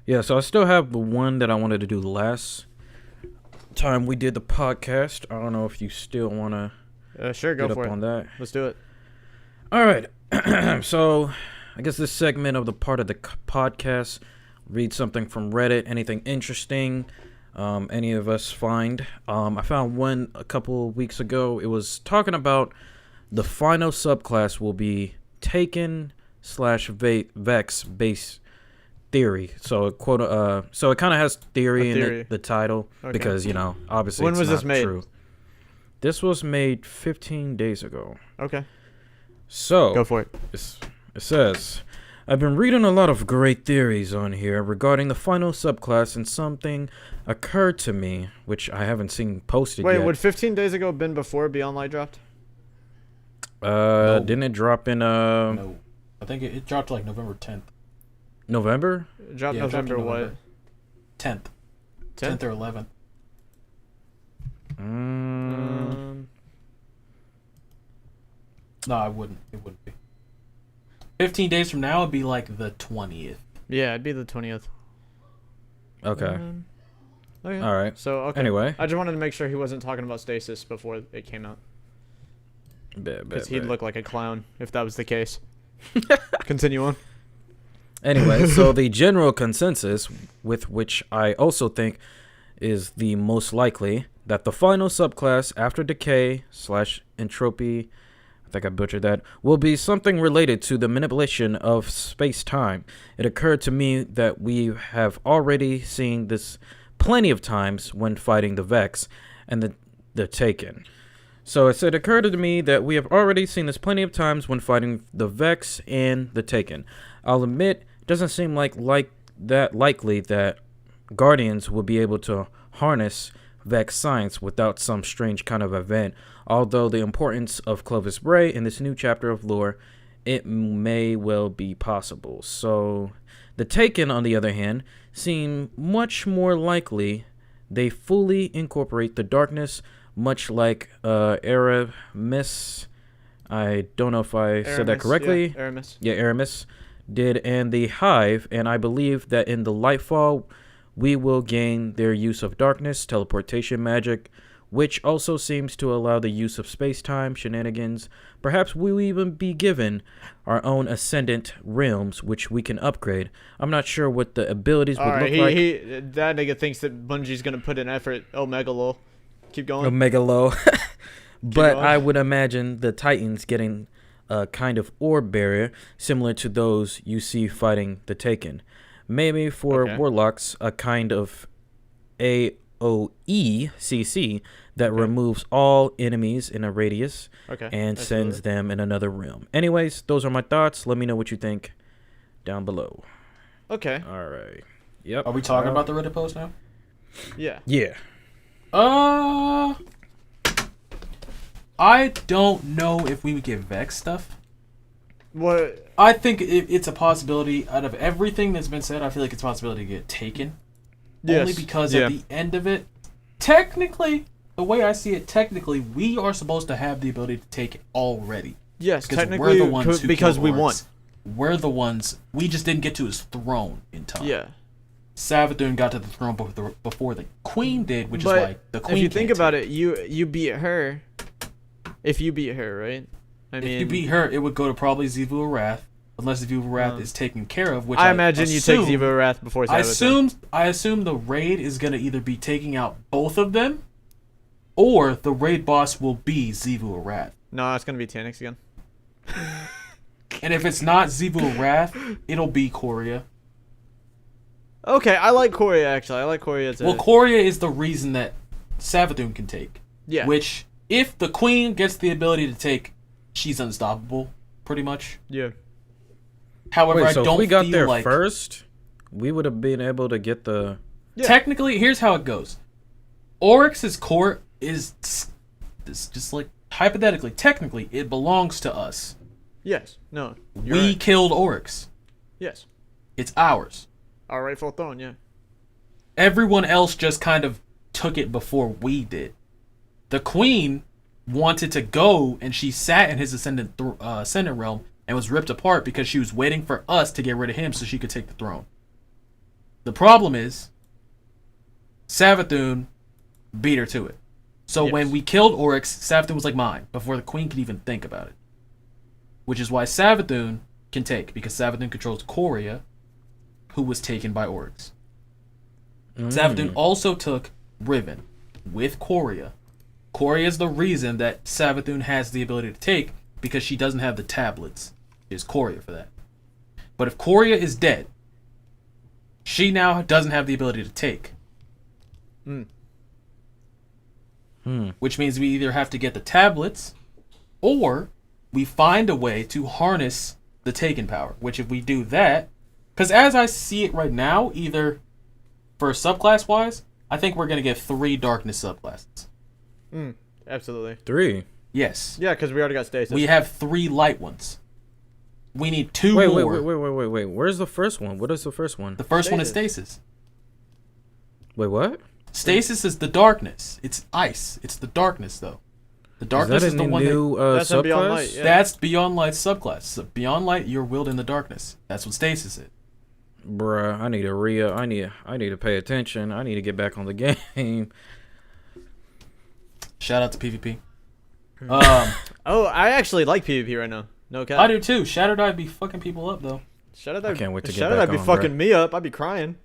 Yeah, so I still have the one that I wanted to do last time we did the podcast. I don't know if you still want to Sure, go get for up it. on that. Let's do it. All right. So I guess this segment of the part of the podcast, read something from Reddit, anything interesting, any of us find. I found one a couple of weeks ago. It was talking about the final subclass will be Taken/Vex base theory. So it so it kind of has theory in theory. the title, Okay. because obviously When it's was this not made? true. This was made 15 days ago. Okay. So Go for it. it says, I've been reading a lot of great theories on here regarding the final subclass, and something occurred to me, which I haven't seen posted Wait, yet. would 15 days ago have been before Beyond Light dropped? Didn't it drop in No. I think it dropped like November 10th. November? It dropped Yeah, it dropped November in what? November. 10th. 10th or 11th. No, I wouldn't. It wouldn't be. 15 days from now would be like the 20th. Yeah, it'd be the 20th. Okay. Okay. All right. So, okay. Anyway. I just wanted to make sure he wasn't talking about stasis before it came out. Because he'd look like a clown if that was the case. Continue on. Anyway, so the general consensus, with which I also think is the most likely, that the final subclass after decay/entropy, I think I butchered that, will be something related to the manipulation of space-time. It occurred to me that we have already seen this plenty of times when fighting the Vex and the Taken. So it occurred to me that we have already seen this plenty of times when fighting the Vex and the Taken. I'll admit, it doesn't seem like that likely that Guardians will be able to harness Vex science without some strange kind of event. Although the importance of Clovis Bray in this new chapter of lore, it may well be possible. So the Taken, on the other hand, seem much more likely they fully incorporate the darkness, much like Aramis. I don't know if I said that correctly. Yeah, Aramis. Yeah, Aramis did, and the Hive, and I believe that in the Lightfall, we will gain their use of darkness, teleportation magic, which also seems to allow the use of space-time shenanigans. Perhaps we will even be given our own ascendant realms, which we can upgrade. I'm not sure what the abilities would look like. That nigga thinks that Bungie's gonna put in effort. Omega lol. Keep going. Omega low. But going. I would imagine the Titans getting a kind of orb barrier similar to those you see fighting the Taken. Maybe for Warlocks, a kind of AOE/CC that removes all enemies in a radius and sends them in another realm. Anyways, those are my thoughts. Let me know what you think down below. Okay. All right. Yep. Are we talking about the Reddit post now? Yeah. Yeah. I don't know if we would get Vex stuff. What? I think it's a possibility. Out of everything that's been said, I feel like it's a possibility to get taken. Yes. Only because at the end of it, technically, the way I see it, technically, we are supposed to have the ability to take it already. Yes, because technically, we're the ones who because killed we Oryx. won. We're the ones. We just didn't get to his throne in time. Yeah. Savathun got to the throne before the queen did, which is why the queen. If you think about it, you beat her. If you beat her, right? If you beat her, it would go to probably Xivu Arath, unless Xivu Arath is taken care of. Which I imagine you take Xivu Arath before Savathun. I assume the raid is gonna either be taking out both of them, or the raid boss will be Xivu Arath. No, it's gonna be Taniks again. And if it's not Xivu Arath, it'll be Korea. Okay, I like Korea actually. I like Korea too. Well, Korea is the reason that Savathun can take. Yeah. Which, if the queen gets the ability to take, she's unstoppable, pretty much. Yeah. However, Wait, so I don't if we got feel there like first, we would have been able to get the. Yeah. Technically, here's how it goes. Oryx's court is just like hypothetically, technically, it belongs to us. Yes. No. We killed Oryx. Yes. It's ours. Our rightful throne. Yeah. Everyone else just kind of took it before we did. The queen wanted to go, and she sat in his ascendant realm and was ripped apart because she was waiting for us to get rid of him so she could take the throne. The problem is, Savathun beat her to it. So when we killed Oryx, Savathun was like mine before the queen could even think about it. Which is why Savathun can take, because Savathun controls Korea, who was taken by Oryx. Savathun also took Riven with Korea. Korea is the reason that Savathun has the ability to take, because she doesn't have the tablets. There's Korea for that. But if Korea is dead, she now doesn't have the ability to take. Which means we either have to get the tablets, or we find a way to harness the taken power. Which if we do that, because as I see it right now, either for subclass wise, I think we're going to get 3 darkness subclasses. Absolutely. 3. Yes. Yeah, because we already got stasis. We have 3 light ones. We need 2 wait, more. Wait. Where's the first one? What is the first one? The first one is stasis. Wait, what? Stasis is the darkness. It's ice. It's the darkness, though. The darkness is in the one new That's in Beyond subclass? Light, yeah. That's Beyond Light's subclass. So Beyond Light, you're wielding the darkness. That's what stasis is. Bruh, I need I need to pay attention. I need to get back on the game. Shout out to PvP. Oh, I actually like PvP right now. No cap. I do too. Shadow Dive be fucking people up though. Shadow I Dive. can't wait to get Shadow back Dive be on, fucking bruh. me up. I'd be crying.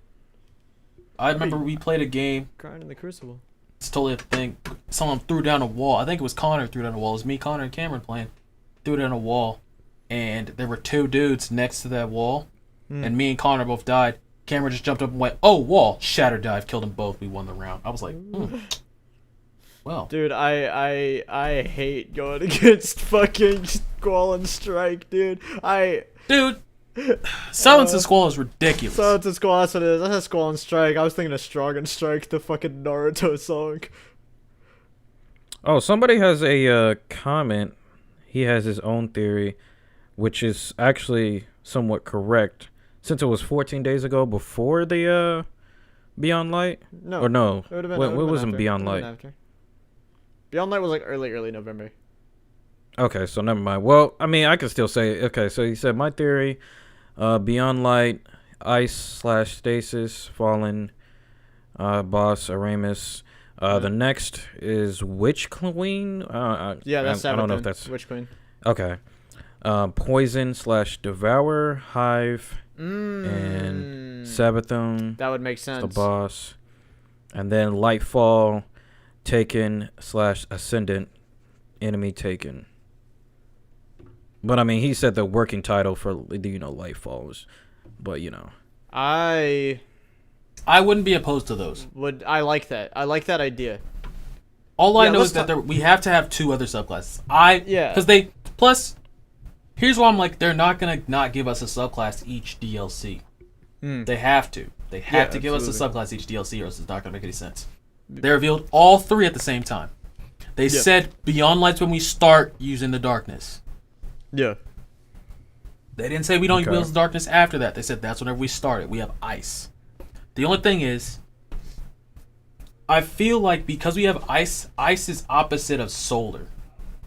I remember we played a game. Crying in the Crucible. It's totally a thing. Someone threw down a wall. I think it was Connor threw down a wall. It was me, Connor, and Cameron playing. Threw down a wall, and there were two dudes next to that wall, and me and Connor both died. Cameron just jumped up and went, "Oh, wall!" Shatter dive, killed them both. We won the round. I was like, well, Dude, I hate going against fucking Squall and Strike, dude. dude, Silence and Squall is ridiculous. So it's a Squall, that's what it is. I said Squall and Strike. I was thinking of Strong and Strike, the fucking Naruto song. Oh, somebody has a comment. He has his own theory, which is actually somewhat correct. Since it was 14 days ago before the Beyond Light? No. Or no. It would've been, What wasn't Beyond Light? Beyond Light was like early November. Okay, so never mind. Well, I mean, I can still say, okay, so he said, my theory, Beyond Light, Ice/Stasis, Fallen, Boss, Aramis. The next is Witch Queen? Yeah, that's I don't know if Sabathun, that's... Witch Queen. Okay. Poison/Devour, Hive, and Sabathun. That would make sense. The boss. And then Lightfall, Taken/Ascendant, Enemy Taken. But I mean, he said the working title for, Lightfall was, but I wouldn't be opposed to those. I like that. I like that idea. All I Yeah, know let's is that we have to have two other subclasses. Because plus, here's why I'm like, they're not gonna not give us a subclass each DLC. They have to. They have to give us a subclass each DLC, or else it's not gonna make any sense. They revealed all three at the same time. They said Beyond Light's when we start using the darkness. Yeah. They didn't say we don't use the darkness after that. They said that's whenever we started. We have ice. The only thing is, I feel like because we have ice is opposite of solar.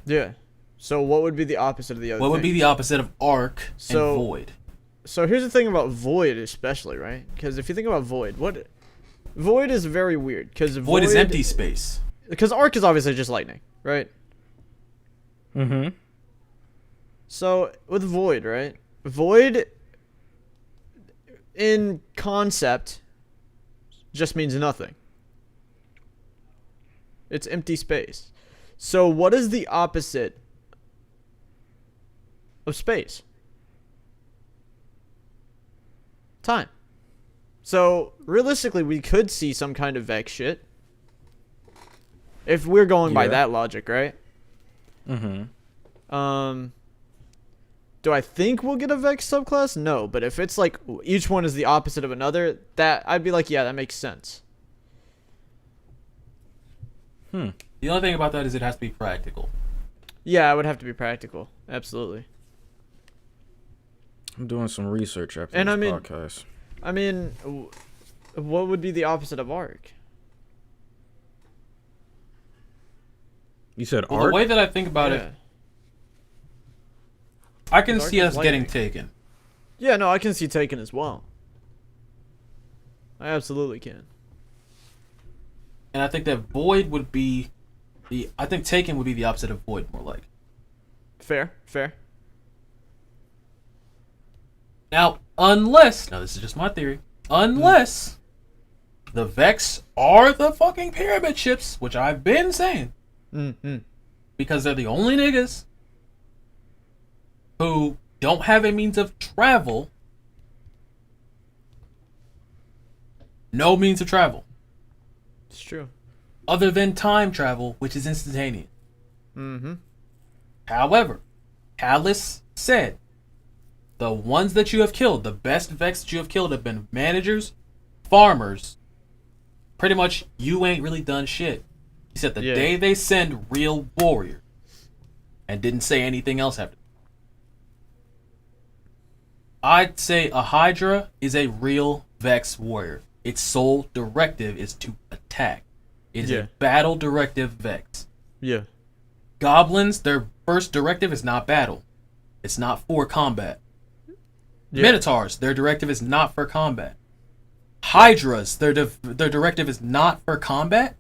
Yeah. So what would be the opposite of the other What would be the opposite of arc and void? So here's the thing about void especially, right? Because if you think about void, void is very weird. Because Void is empty space. Because arc is obviously just lightning, right? Mm-hmm. So with void, right? Void in concept just means nothing. It's empty space. So what is the opposite of space? Time. So realistically, we could see some kind of Vex shit if we're going by that logic, right? Mm-hmm. Do I think we'll get a Vex subclass? No, but if it's like each one is the opposite of another, that I'd be like, yeah, that makes sense. The only thing about that is it has to be practical. Yeah, it would have to be practical. Absolutely. I'm doing some research after And this I mean- podcast. I mean, what would be the opposite of arc? You said Well, arc? the way that I think about it, I can see us getting taken. Yeah, no, I can see Taken as well. I absolutely can. And I think that void would be I think taken would be the opposite of void, more like. Fair. Now this is just my theory, unless the Vex are the fucking pyramid ships, which I've been saying, because they're the only niggas who don't have a means of travel. No means of travel. It's true. Other than time travel, which is instantaneous. However, Callus said, the ones that you have killed, the best Vex that you have killed have been managers, farmers. Pretty much, you ain't really done shit. He said the day they send real warrior. And didn't say anything else after. I'd say a Hydra is a real Vex warrior. Its sole directive is to attack. It is a battle directive Vex. Yeah. Goblins, their first directive is not battle. It's not for combat. Yeah. Minotaurs, their directive is not for combat. Hydras, their directive is not for combat.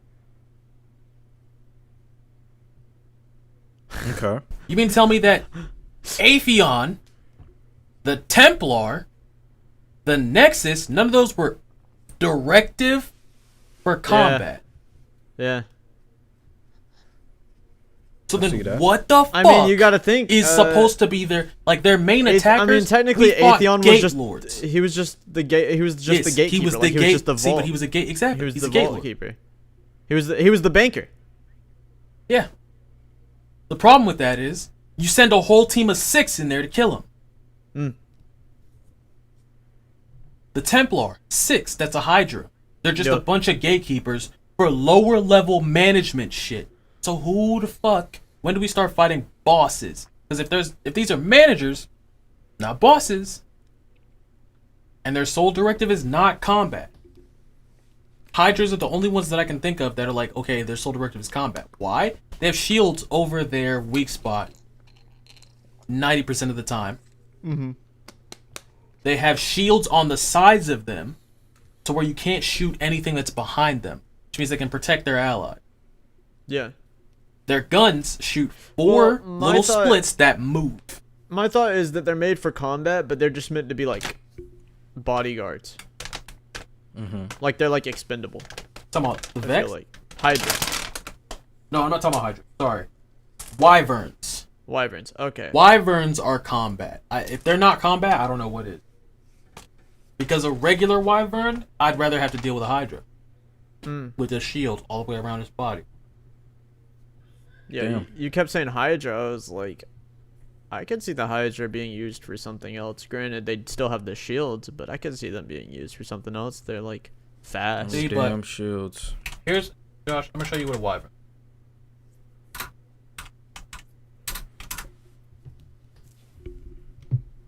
Okay. You mean to tell me that Atheon, the Templar, the Nexus, none of those were directive for combat? Yeah. So I see then, that. what the fuck? I mean, you gotta think is supposed to be their main attackers? I mean, technically, we fought Atheon gate was just lords. he was just the gate. He was just Yes, the gatekeeper. He was the like, gate. He was just the vault. See, but he was a gate. Exactly. He was He's the a gate vault lord. keeper. He was the banker. Yeah. The problem with that is you send a whole team of 6 in there to kill him. Mm. The Templar, 6. That's a Hydra. They're just Yo. a bunch of gatekeepers for lower level management shit. So who the fuck? When do we start fighting bosses? Because if these are managers, not bosses, and their sole directive is not combat. Hydras are the only ones that I can think of that are like, okay, their sole directive is combat. Why? They have shields over their weak spot 90% of the time. Mm-hmm. They have shields on the sides of them to where you can't shoot anything that's behind them, which means they can protect their ally. Yeah. Their guns shoot 4 Well, my little thought- splits that move. My thought is that they're made for combat, but they're just meant to be like bodyguards. Mm-hmm. Like they're like expendable. Talking about the I Vex? feel like Hydra, No, I'm not talking about Hydra. Sorry. Wyverns. wyverns. Okay. Wyverns are combat. If they're not combat, I don't know what is. Because a regular Wyvern, I'd rather have to deal with a Hydra. Mm. With a shield all the way around his body. Yeah. Damn. You kept saying Hydra. I was like, I could see the Hydra being used for something else. Granted, they'd still have the shields, but I could see them being used for something else. They're like fast. See, but- Damn shields. Here's, Josh, I'm going to show you what a Wyvern.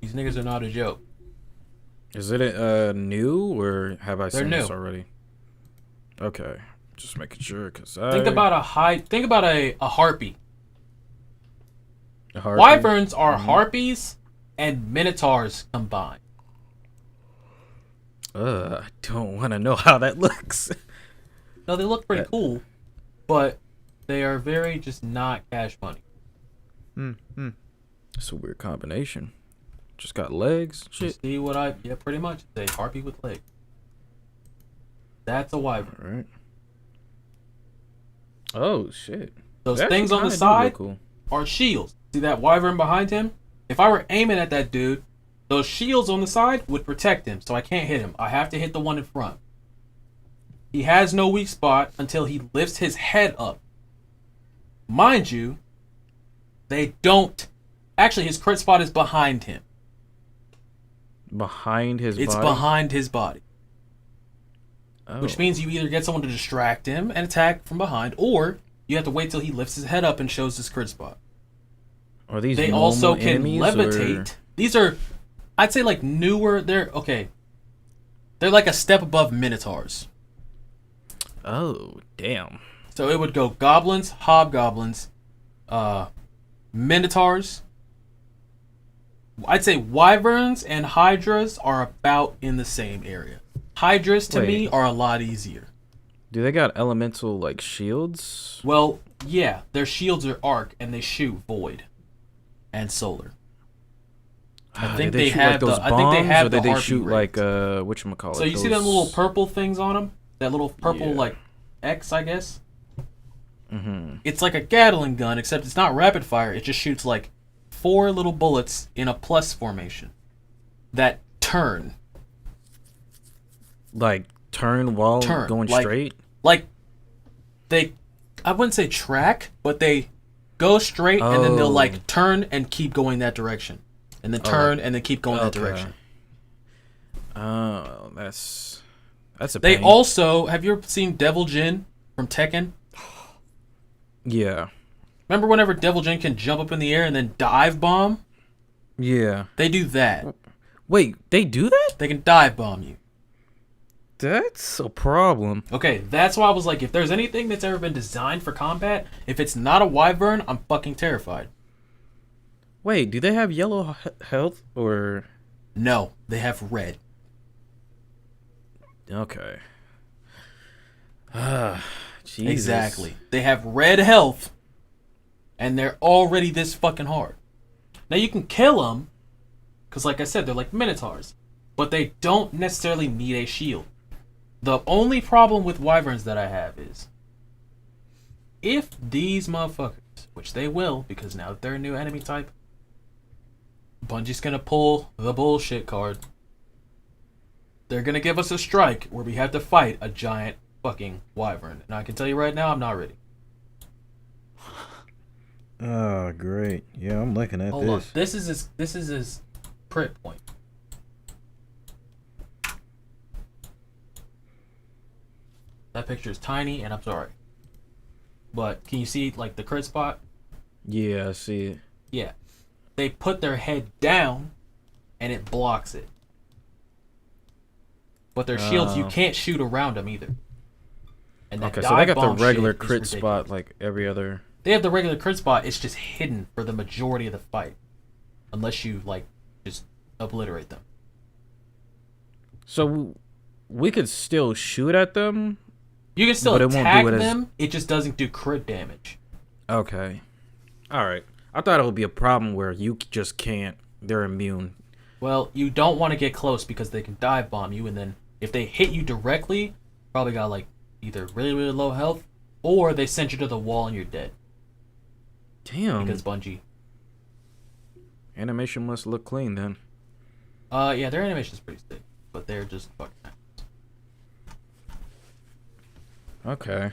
These niggas are not a joke. Is it new or have I They're seen this new. already? Okay, just making sure because Think about a harpy. a harpy. Wyverns are harpies and minotaurs combined. I don't want to know how that looks. No, they look pretty cool, but they are very just not cash money. It's a weird combination. Just got legs. You Shit. see what yeah, pretty much. It's a harpy with legs. That's a wyvern. All right. Oh shit. Those They things actually on the kinda do look side cool. are shields. See that wyvern behind him? If I were aiming at that dude, those shields on the side would protect him, so I can't hit him. I have to hit the one in front. He has no weak spot until he lifts his head up. Mind you, they don't. Actually, his crit spot is behind him. Behind his It's body. behind his body. Oh. Which means you either get someone to distract him and attack from behind, or you have to wait till he lifts his head up and shows his crit spot. Are these They normal also can enemies, levitate. or- These are, I'd say, like newer. They're okay. They're like a step above minotaurs. Oh damn. So it would go goblins, hobgoblins, minotaurs. I'd say wyverns and hydras are about in the same area. Hydras to me Wait. are a lot easier. Do they got elemental like shields? Well, yeah, their shields are arc and they shoot void and solar. I think Did they shoot, have like those the- I think they bombs, have or the did they harpy shoot rate. like whatchamacallit? So you see them little purple things on them? That little purple Yeah. like X, I guess. Mm-hmm. It's like a Gatling gun, except it's not rapid fire. It just shoots like 4 little bullets in a plus formation that turn. Like turn while Turn, going like- straight. Like they, I wouldn't say track, but they go straight and then they'll Oh. like turn and keep going that direction, and then turn and then keep going that Okay. direction. Oh, that's a They pain. also, have you ever seen Devil Jin from Tekken? Yeah. Remember whenever Devil Jin can jump up in the air and then dive bomb? Yeah. They do that. Wait, they do that? They can dive bomb you. That's a problem. Okay, that's why I was like, if there's anything that's ever been designed for combat, if it's not a wyvern, I'm fucking terrified. Wait, do they have yellow health or? No, they have red. Okay. Ah, Jesus. Exactly. They have red health, and they're already this fucking hard. Now you can kill them, because like I said, they're like minotaurs, but they don't necessarily need a shield. The only problem with wyverns that I have is, if these motherfuckers, which they will, because now that they're a new enemy type, Bungie's gonna pull the bullshit card. They're gonna give us a strike where we have to fight a giant fucking wyvern. And I can tell you right now, I'm not ready. Oh, great. Yeah, I'm looking at Hold on. This is his crit point. That picture is tiny, and I'm sorry. But can you see like the crit spot? Yeah, I see it. Yeah. They put their head down, and it blocks it. But their shields, you can't shoot around them either. And that okay, so they got the dive bomb regular shit is crit ridiculous. spot like every other. They have the regular crit spot. It's just hidden for the majority of the fight, unless you like just obliterate them. So we could still shoot at them. You can still But it won't attack do it as- them. It just doesn't do crit damage. Okay. All right. I thought it would be a problem where you just can't. They're immune. Well, you don't want to get close because they can dive bomb you, and then if they hit you directly, probably got like either really really low health, or they send you to the wall and you're dead. Damn. Because Bungie. Animation must look clean then. Yeah, their animation's pretty sick, but they're just fucking. Okay.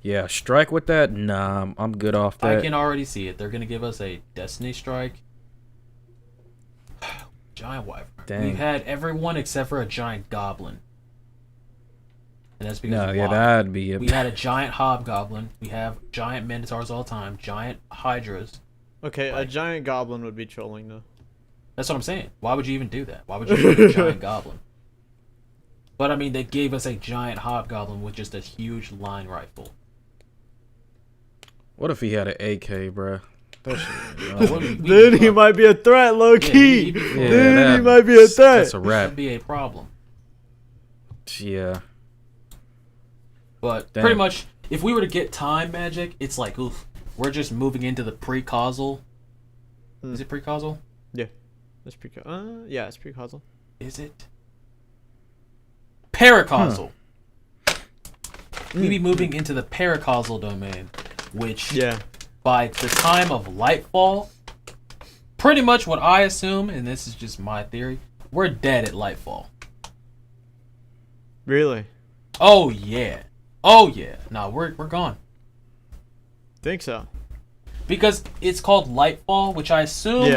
Yeah, strike with that? Nah, I'm good off that. I can already see it. They're gonna give us a Destiny strike. Giant wyvern. Dang. We've had everyone except for a giant goblin. And that's because No, of yeah, WoW. that'd be it. We had a giant hobgoblin. We have giant minotaurs all the time. Giant hydras. Okay, a giant goblin would be trolling though. That's what I'm saying. Why would you even do that? Why would you do a giant goblin? But I mean, they gave us a giant hobgoblin with just a huge line rifle. What if he had an AK, bruh? That shit would be awesome. Then he might be a threat, low key. he'd be cool. Then he that- might be a threat. That's a wrap. That'd be a problem. Yeah. But Damn. pretty much, if we were to get time magic, it's like, oof, we're just moving into the pre-causal. Is it pre-causal? That's yeah, it's pre-causal. Is it? Paracausal. We'd be moving into the paracausal domain, which Yeah. by the time of Lightfall, pretty much what I assume, and this is just my theory, we're dead at Lightfall. Really? Oh yeah. Oh yeah. Nah, we're gone. Think so. Because it's called Lightfall, which I assume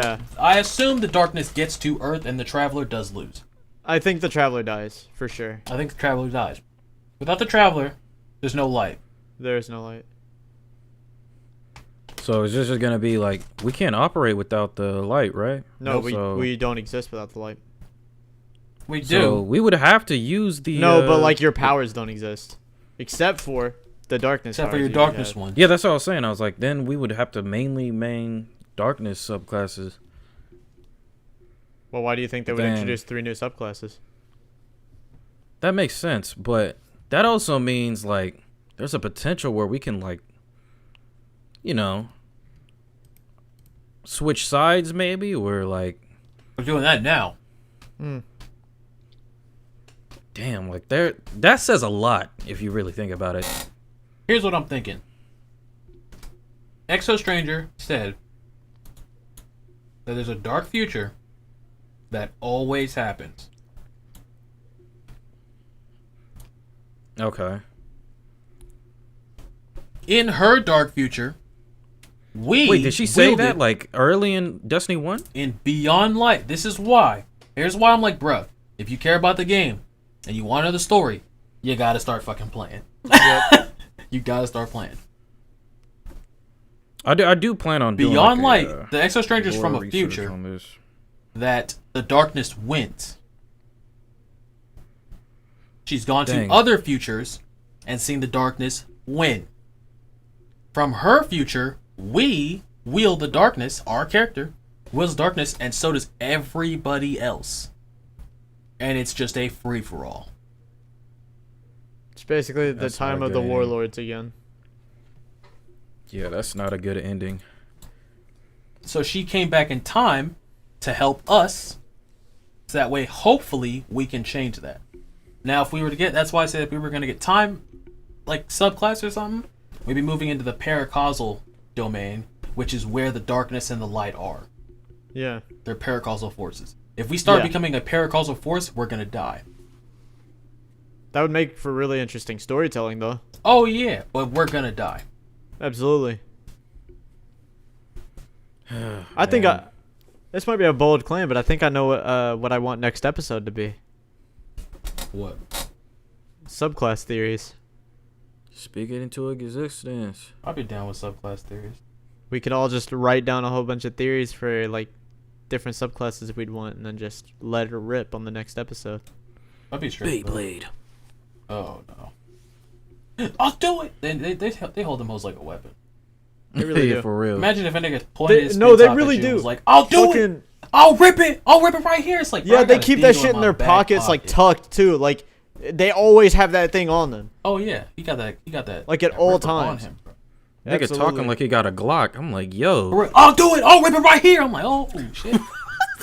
the darkness gets to Earth and the Traveler does lose. I think the traveler dies for sure. I think the Traveler dies. Without the Traveler, there's no light. There is no light. So it's just gonna be like we can't operate without the light, right? No, So- we don't exist without the light. We do. So we would have to use the. No, but like your powers don't exist, except for the darkness. Except for powers your you darkness have. one. Yeah, that's what I was saying. I was like, then we would have to mainly main darkness subclasses. Well, why do you think they would Then- introduce 3 new subclasses? That makes sense, but that also means like there's a potential where we can like, you know, switch sides maybe, or like, We're doing that now. damn, like there that says a lot if you really think about it. Here's what I'm thinking. Exo Stranger said that there's a dark future that always happens. Okay. In her dark future, we Wait, did she say wielded that like early in Destiny 1? in Beyond Light. This is why. Here's why I'm like, bruh, if you care about the game and you want to know the story, you gotta start fucking playing. You gotta start playing. I do plan on doing Beyond like, Light, the Exo Stranger's lore from a research future on this. that the darkness went. She's gone Dang. to other futures and seen the darkness win. From her future, we wield the darkness, our character wields darkness, and so does everybody else. And it's just a free-for-all. It's basically the That's not time a of good the ending. warlords again. Yeah, that's not a good ending. So she came back in time to help us. So that way, hopefully, we can change that. Now, if we were to get, that's why I said if we were going to get time, like subclass or something, we'd be moving into the paracausal domain, which is where the darkness and the light are. Yeah. They're paracausal forces. If we start Yeah. becoming a paracausal force, we're going to die. That would make for really interesting storytelling, though. Oh, yeah, but we're going to die. Absolutely. I think this might be a bold claim, but I think I know what I want next episode to be. What? Subclass theories. Speak it into existence. I'd be down with subclass theories. We could all just write down a whole bunch of theories for like different subclasses we'd want, and then just let it rip on the next episode. I'd be straight. Beyblade. Oh, no. I'll do it! They hold them hoes like a weapon. They really Yeah, do. for real. Imagine if a nigga pointed his No, spin they top really at you and do. was like, I'll do it! Fucking- I'll rip it right here. It's like, bro, Yeah, I they got a keep that deagle shit in my their back pockets, like pocket. tucked too. Like they always have that thing on them. Oh yeah, he got that. Like, at that all ripper on times. him, bro. Nigga Absolutely. talking like he got a Glock. I'm like, yo. I'll do it. I'll rip it right here. I'm like, oh shit.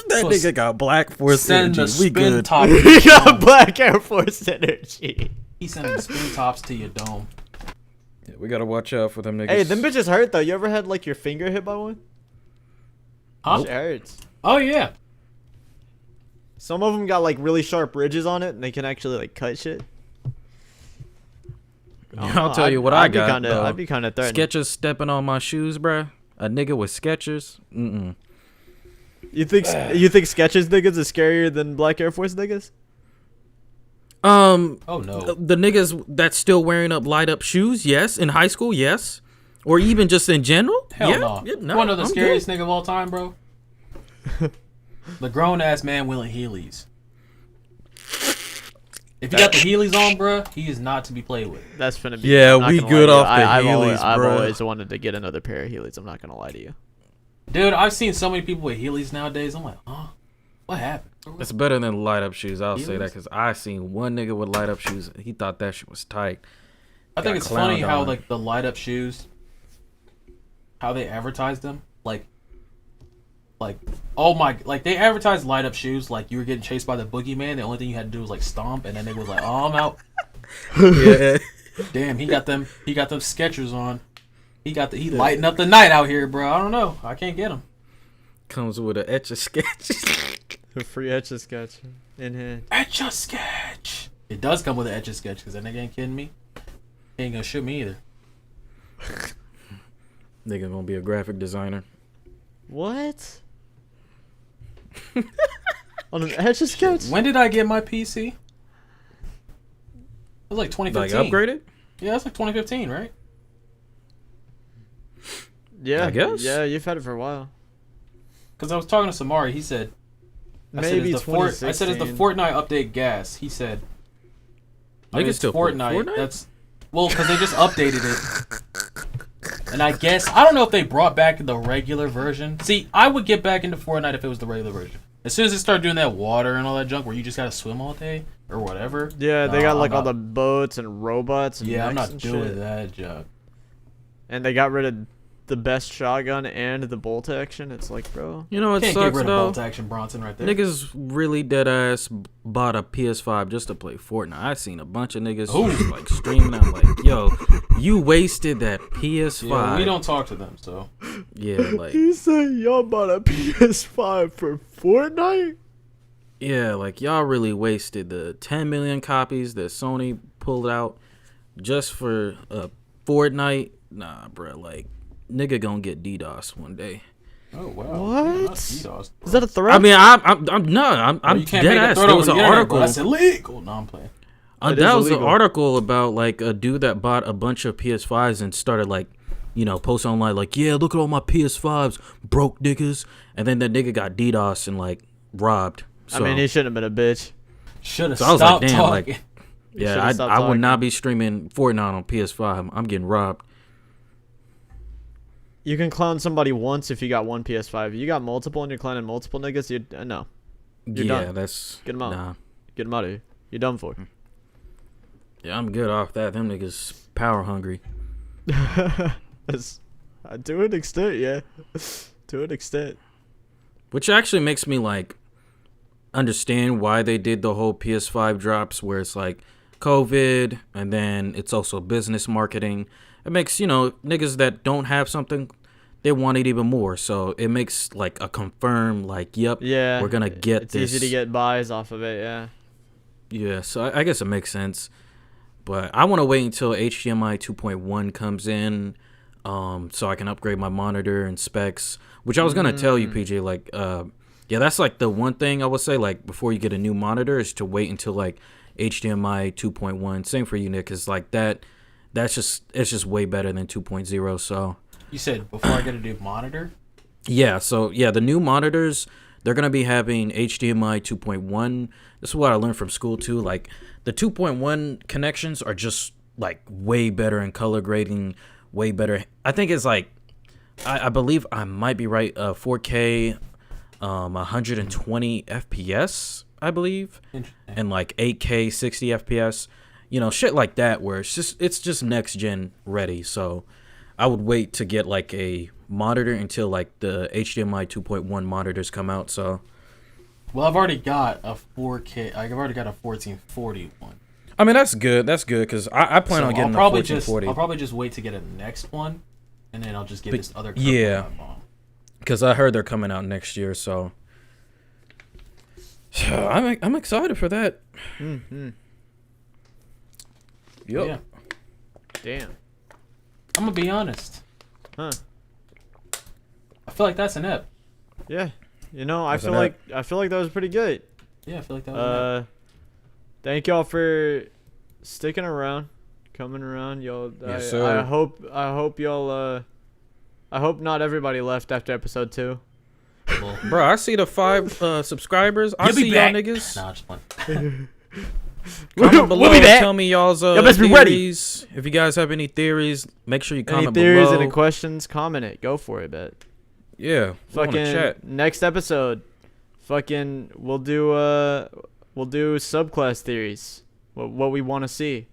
That nigga got Black Force Send energy. the We spin good. top. He got Black Air Force energy. He sending the spin tops to your dome. Yeah, we gotta watch out for them niggas. Hey, them bitches hurt though. You ever had like your finger hit by one? Huh? It hurts. Oh yeah. Some of them got like really sharp ridges on it, and they can actually like cut shit. I'll tell you what I got. though. I'd be kind of threatened. Skechers stepping on my shoes, bruh. A nigga with Skechers. Mm-mm. You think Skechers niggas is scarier than Black Air Force niggas? Oh no. The niggas that's still wearing light up shoes, yes. In high school, yes. Or even just in general, Hell yeah. no. Yeah, You wanna know the I'm scariest good. nigga of all time, bro? The grown ass man wearing Heelys. If you got the Heelys on, bro, he is not to be played with. That's finna be. Yeah, I'm not we gonna good lie to off you. the I've Heelys, I've bruh. always wanted to get another pair of Heelys. I'm not gonna lie to you. Dude, I've seen so many people with Heelys nowadays. I'm like, huh? What happened? It's better than light up shoes. I'll say that Heelys? because I seen one nigga with light up shoes. He thought that shit was tight. I think Got it's funny clowned how on. like the light up shoes, how they advertise them, like oh my, like they advertised light up shoes like you were getting chased by the boogeyman. The only thing you had to do was like stomp, and then they was like, oh, I'm out. Yeah. Damn, he got them Skechers on. He lighting up the night out here, bro. I don't know. I can't get him. Comes with a etch a sketch. A free etch a sketch in hand. Etch a sketch. It does come with an etch a sketch because that nigga ain't kidding me. He ain't gonna shoot me either. Nigga gonna be a graphic designer. What? On an etch a sketch? When did I get my PC? It was like 2015. Like upgraded? Yeah, that's like 2015, right? Yeah, I guess. Yeah, you've had it for a while. Because I was talking to Samari. He said, Maybe I said, is the 2016. Fortnite update gas? He said, Niggas it's still play Fortnite. Fortnite? That's because they just updated it. And I guess I don't know if they brought back the regular version. See, I would get back into Fortnite if it was the regular version. As soon as they start doing that water and all that junk where you just gotta swim all day or whatever. Yeah, they nah, got like I'm all not- the boats and robots. And Yeah, I'm mechs not and doing shit. that junk. And they got rid of the best shotgun and the bolt action. It's like, bro. You know what Can't get sucks rid though? of bolt action Bronson right there. Niggas really dead ass bought a PS5 just to play Fortnite. I seen a bunch of niggas Ooh. just, like streaming. I'm like, yo, you wasted that PS5. Yeah, we don't talk to them, so Yeah, like, You say y'all bought a PS5 for Fortnite? yeah, like y'all really wasted the 10 million copies that Sony pulled out just for Fortnite. Nah, bro, like nigga gonna get DDoS one day. oh wow. What? Not DDoS, Is that a threat? I mean, I'm you can't dead make a ass. threat There over was the an internet, bro. article. That's illegal. No, I'm playing. It That is was an illegal. article about like a dude that bought a bunch of PS5s and started like, you know, post online like, yeah, look at all my PS5s, broke niggas, and then that nigga got DDoS and like robbed. So, I mean, he shouldn't have been a bitch. Should have So I was like, stopped damn, talking. like, You Yeah, should've stopped I would talking. not be streaming Fortnite on PS5. I'm getting robbed. You can clown somebody once if you got one PS5. You got multiple and you're clowning multiple niggas. You no, You're yeah, done. that's Get 'em out. Nah. Get them out of here. You're done for. Yeah, I'm good off that. Them niggas power hungry. That's, to an extent, yeah. To an extent. Which actually makes me like understand why they did the whole PS5 drops where it's like COVID and then it's also business marketing. It makes, niggas that don't have something, they want it even more. So it makes like a confirm like, yep, Yeah. we're gonna get it's this. easy to get buys off of it, yeah. Yeah, so I guess it makes sense. But I want to wait until HDMI 2.1 comes in so I can upgrade my monitor and specs, which I was going to tell you, PJ, like, yeah, that's like the one thing I would say, like, before you get a new monitor is to wait until, like, HDMI 2.1. Same for you, Nick, because, like, it's just way better than 2.0, so. You said before I get a new monitor? Yeah, so, yeah, the new monitors, they're going to be having HDMI 2.1. This is what I learned from school, too. Like, the 2.1 connections are just, like, way better in color grading, way better. I think it's, like, I believe I might be right, 4K, 120 FPS, I believe, and, like, 8K, 60 FPS. Shit like that where it's just next-gen ready. So I would wait to get, like, a monitor until, like, the HDMI 2.1 monitors come out, so. Well, I've already got a 4K. I've already got a 1440 one. I mean, that's good. That's good because I plan on getting a 1440. I'll probably just wait to get a next one, and then I'll just get this other. Yeah, because I heard they're coming out next year, so I'm excited for that. Mm-hmm. Yep. Yeah. Damn. I'm gonna be honest. Huh. I feel like that's an ep. Yeah. I That's feel an like that was pretty good. Yeah, I feel like that was an ep. Thank y'all for sticking around, coming around, y'all. Yes, sir. I hope y'all. I hope not everybody left after episode 2. Well, Bro, I see the 5 subscribers. I You'll be see y'all back. niggas. Nah, just one. Comment below. We'll be back. Tell me y'all's Y'all best be ready. theories. If you guys have any theories, make sure you Any comment theories, below. any questions, comment it. Go for it, bet. Yeah, we wanna Fucking chat. next episode. Fucking we'll do subclass theories. What we want to see.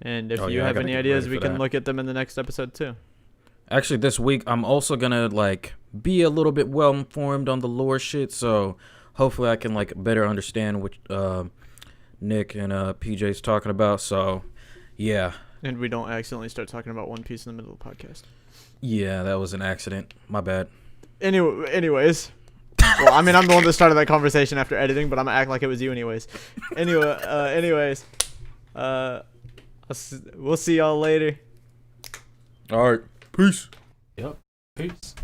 And if Oh, you yeah, I have gotta any get ideas, ready we for can that. look at them in the next episode too. Actually, this week I'm also gonna like be a little bit well informed on the lore shit, so hopefully I can like better understand what Nick and PJ's talking about. So, yeah, And we don't accidentally start talking about One Piece in the middle of the podcast. yeah, that was an accident. My bad. Anyways. Well, I mean, I'm the one that started that conversation after editing, but I'm gonna act like it was you anyways. Anyways, we'll see y'all later. All right, peace. Yep. Peace.